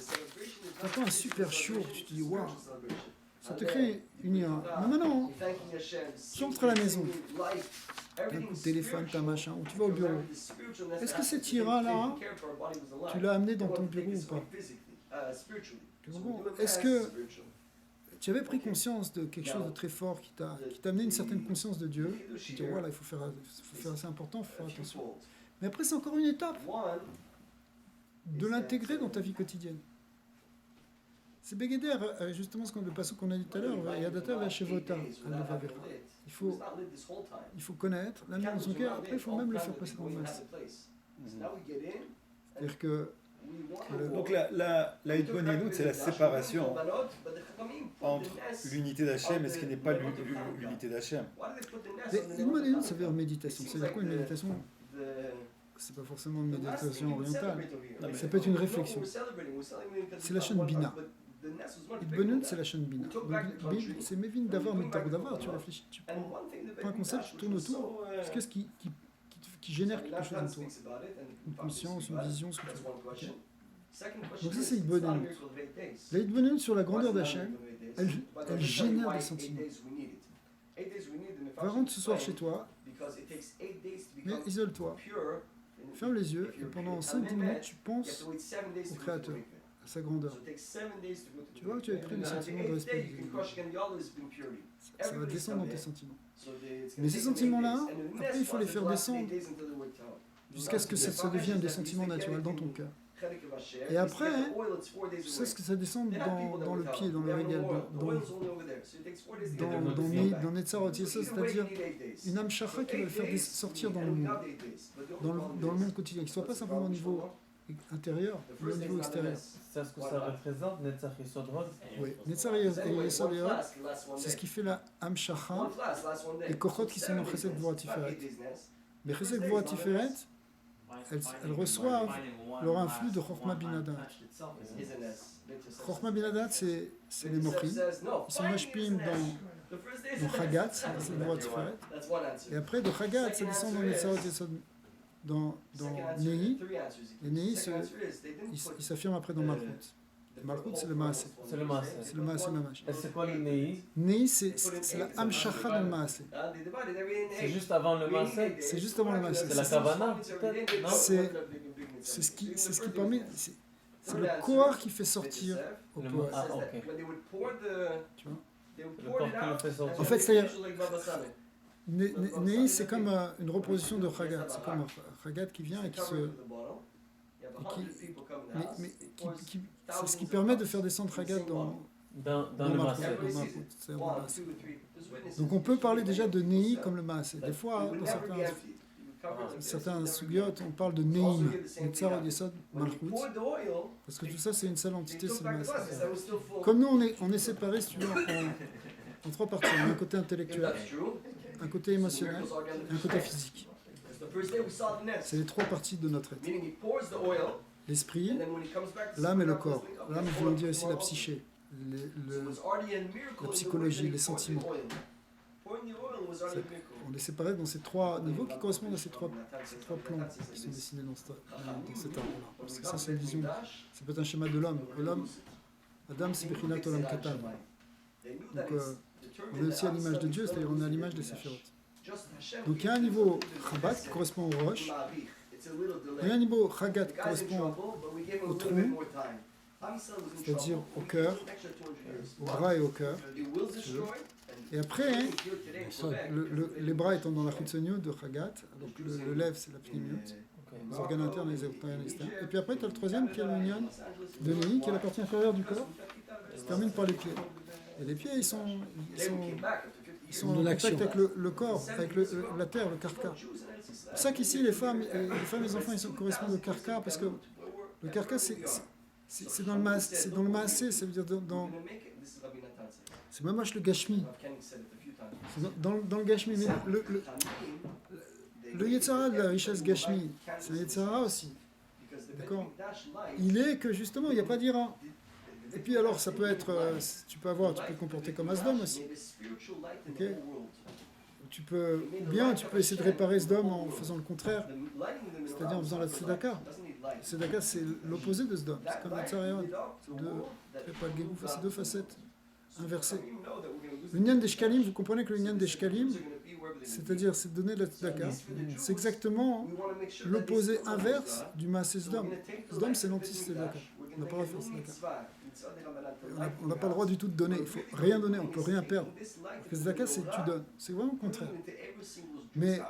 tu entends un super show, tu te dis waouh, ça te crée une Ira. Mais maintenant, tu entres à la maison. Tu as un coup de téléphone, tu as un machin, ou tu vas au bureau. Est-ce que cette ira-là, tu l'as amené dans ton bureau ou pas? Est-ce que tu avais pris conscience de quelque chose de très fort qui t'a amené une certaine conscience de Dieu? Tu te dis, voilà, il faut faire c'est important, il faut faire attention. Mais après, c'est encore une étape de l'intégrer dans ta vie quotidienne. C'est Begeder, justement ce le passage qu'on a dit tout à l'heure, Yadata Vashevota, il faut connaître l'amour dans son cœur, après il faut même le faire passer dans le masque. C'est-à-dire que... Donc la Hitbonenut, c'est la séparation entre l'unité d'Hachem et ce qui n'est pas l'unité d'Hachem. Hitbonenut, ça veut dire méditation. C'est-à-dire quoi une méditation? C'est pas forcément une méditation orientale. Ça peut être une réflexion. C'est la chaîne Bina. Hitbonenut, c'est la chaîne Bina. Donc, c'est Mevin d'avoir, d'avoir. Tu réfléchis, tu prends un concept, tu tournes autour. Qu'est-ce qui génère quelque chose en toi? Une conscience, une vision, ce que tu veux. Donc ça, c'est Hitbonenut. La Hitbonenut sur la grandeur d'Hachem, elle génère des sentiments. Va rentrer ce soir chez toi, mais isole-toi. Ferme les yeux et pendant 5-10 minutes, tu penses au Créateur. à sa grandeur. So it takes 7 days to go to Tu vois, tu as pris le and on the sentiment de 8th respect. day, you can crush again the others impurity. Ça va Everybody's descendre dans tes coming. sentiments. So it's Mais gonna ces take them 8 sentiments-là, days. And the après, next il faut les one is faire the last 8 descendre days until they worked out. jusqu'à ce que ça devienne des sentiments naturels dans ton cœur. Et après, tu sais ce que ça descend dans le pied, dans le régal, dans Netzarot Yesod, c'est-à-dire une âme chakra qui va le faire sortir dans le monde, dans le monde quotidien, qui ne soit pas simplement au niveau intérieur, mais au niveau extérieur. C'est ce que ça représente, Netzach Yesod Hod. Oui, Netzar Yesod et Hod, c'est ce qui fait la âme chakra, les kochot qui sont dans Chesed Gvura Tiferet. Mais Chesed Gvura Tiferet, elles reçoivent leur influx de Chochma Bin Hadat. Chochma Bin Hadat, c'est les mochim. Ils sont mashpim dans Chagat, c'est le Gvura Tiferet. Et après, de Chagat, ça descend dans Netzarot Yesod, dans Nehi. Et Nehi, il s'affirme après dans Malchut. Malchut, c'est le Maaseh. C'est le Maaseh. C'est le Maaseh Mamash. Et c'est quoi le Nehi? Nehi, c'est la Hamshacha de Maaseh. C'est juste avant le Maaseh? C'est juste avant le Maaseh. C'est la Kavana, peut-être? Non? C'est ce qui permet. C'est le corps qui fait sortir au poète. Ah, ok. Tu vois? Le corps qui le fait sortir. En fait, c'est-à-dire, Nehi, c'est comme une reposition de Chagat. C'est comme Chagat qui vient et qui se. C'est ce qui permet de faire descendre Chagat dans le Maaseh. Malchut. Donc on peut parler déjà de Nehi comme le Maaseh. Des fois, dans certains sugyot, on parle de Neim, Netzarot Yesod Malchut, parce que tout ça c'est une seule entité, c'est le Maaseh. Comme nous on est séparés, si tu veux, en trois parties. On a un côté intellectuel, un côté émotionnel et un côté physique. C'est les trois parties de notre être. L'esprit, l'âme et le corps. L'âme, voulant dire ici la psyché, la psychologie, les sentiments. On est séparés dans ces trois niveaux qui correspondent à ces trois plans qui sont dessinés dans cet arbre-là. Parce que ça, c'est une vision, ça peut être un schéma de l'homme. L'homme, Adam, c'est Bechinat Olam Katan. Donc, on est aussi à l'image de Dieu, c'est-à-dire on est à l'image des Séphirot. Donc, il y a un niveau Chabat qui correspond au Rosh, il y a un niveau Chagat qui correspond au trou, c'est-à-dire au cœur, au bras et au cœur. Et après, les bras étant dans la Chutzoniut de Chagat, donc le lèvre c'est la Pnimiut, les organes internes et les organes externes. Et puis après, tu as le troisième qui est l'union de Nehi, qui est la partie inférieure du corps, qui se termine par les pieds. Et les pieds, ils sont en contact avec le corps, avec la terre, le carca. C'est pour ça qu'ici, les femmes et les enfants, ils correspondent au carca, parce que le carca, c'est dans le maasé, ça veut dire c'est mamash le gashmi. Dans le gashmi, mais le yetzara de la richesse gashmi, c'est un yetzara aussi. D'accord? Il est que justement, il n'y a pas d'ira. Et puis alors, ça peut être, tu peux te comporter comme Asdom aussi. Okay? Tu peux essayer de réparer Sdom en faisant le contraire, c'est-à-dire en faisant la tzedaka. Tzedaka, c'est l'opposé de Sdom. C'est comme la tzara. C'est deux facettes inversées. L'union des shkalim, vous comprenez que l'union des shkalim, c'est-à-dire c'est donner de la tzedaka, c'est exactement l'opposé inverse du maaseh Sdom. Sdom, c'est l'anti-tzedaka. On n'a pas le droit de faire tzedaka. On n'a pas le droit du tout de donner. Il ne faut rien donner, on ne peut rien perdre. Parce que tzedaka, c'est tu donnes. C'est vraiment le contraire. Mais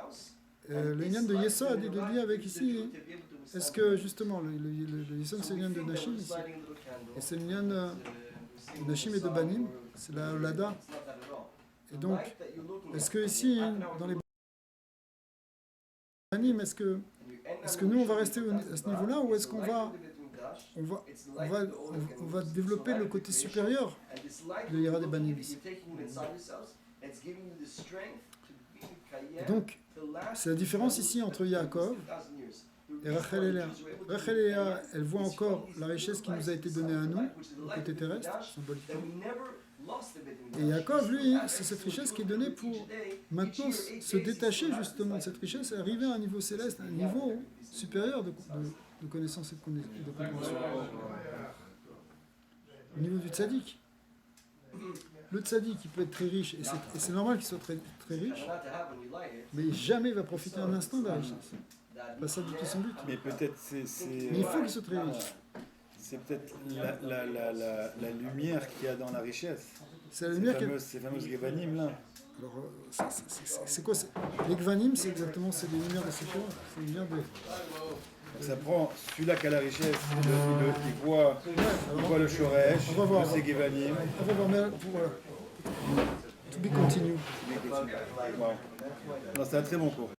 l'union de Yesod, il le dit avec ici. Est-ce que justement, le Yesod, c'est l'union de Nashim ici? Et c'est l'union de Nashim et de Banim, c'est la Olada. Et donc, est-ce que ici, dans les Banim, est-ce que nous, on va rester à ce niveau-là, ou est-ce qu'on va développer le côté supérieur de l'Ira des Banim ici? Et donc, c'est la différence ici entre Yaakov et Rachel et Léa. Rachel et Léa, elles voient encore la richesse qui nous a été donnée à nous, au côté terrestre, symboliquement. Et Yaakov, lui, c'est cette richesse qui est donnée pour maintenant se détacher justement de cette richesse et arriver à un niveau céleste, à un niveau supérieur de connaissance et de compréhension. Au niveau du tzaddik. Le tzaddik, il peut être très riche, et c'est normal qu'il soit très, très riche, mais jamais il va profiter un instant de la richesse. Pas ça du tout son but. Mais peut-être Mais il faut qu'il soit très riche. c'est peut-être la lumière qu'il y a dans la richesse. C'est la lumière Ces fameuses Gevanim là. Alors, c'est quoi les Gvanim, c'est exactement les lumières de Sephira. C'est les lumières de... Ça prend celui-là qui a la richesse, il voit le Shoresh, on va voir. le Gevanim. On va voir, mais voilà. To be continued. Wow. Non, c'est un très bon cours.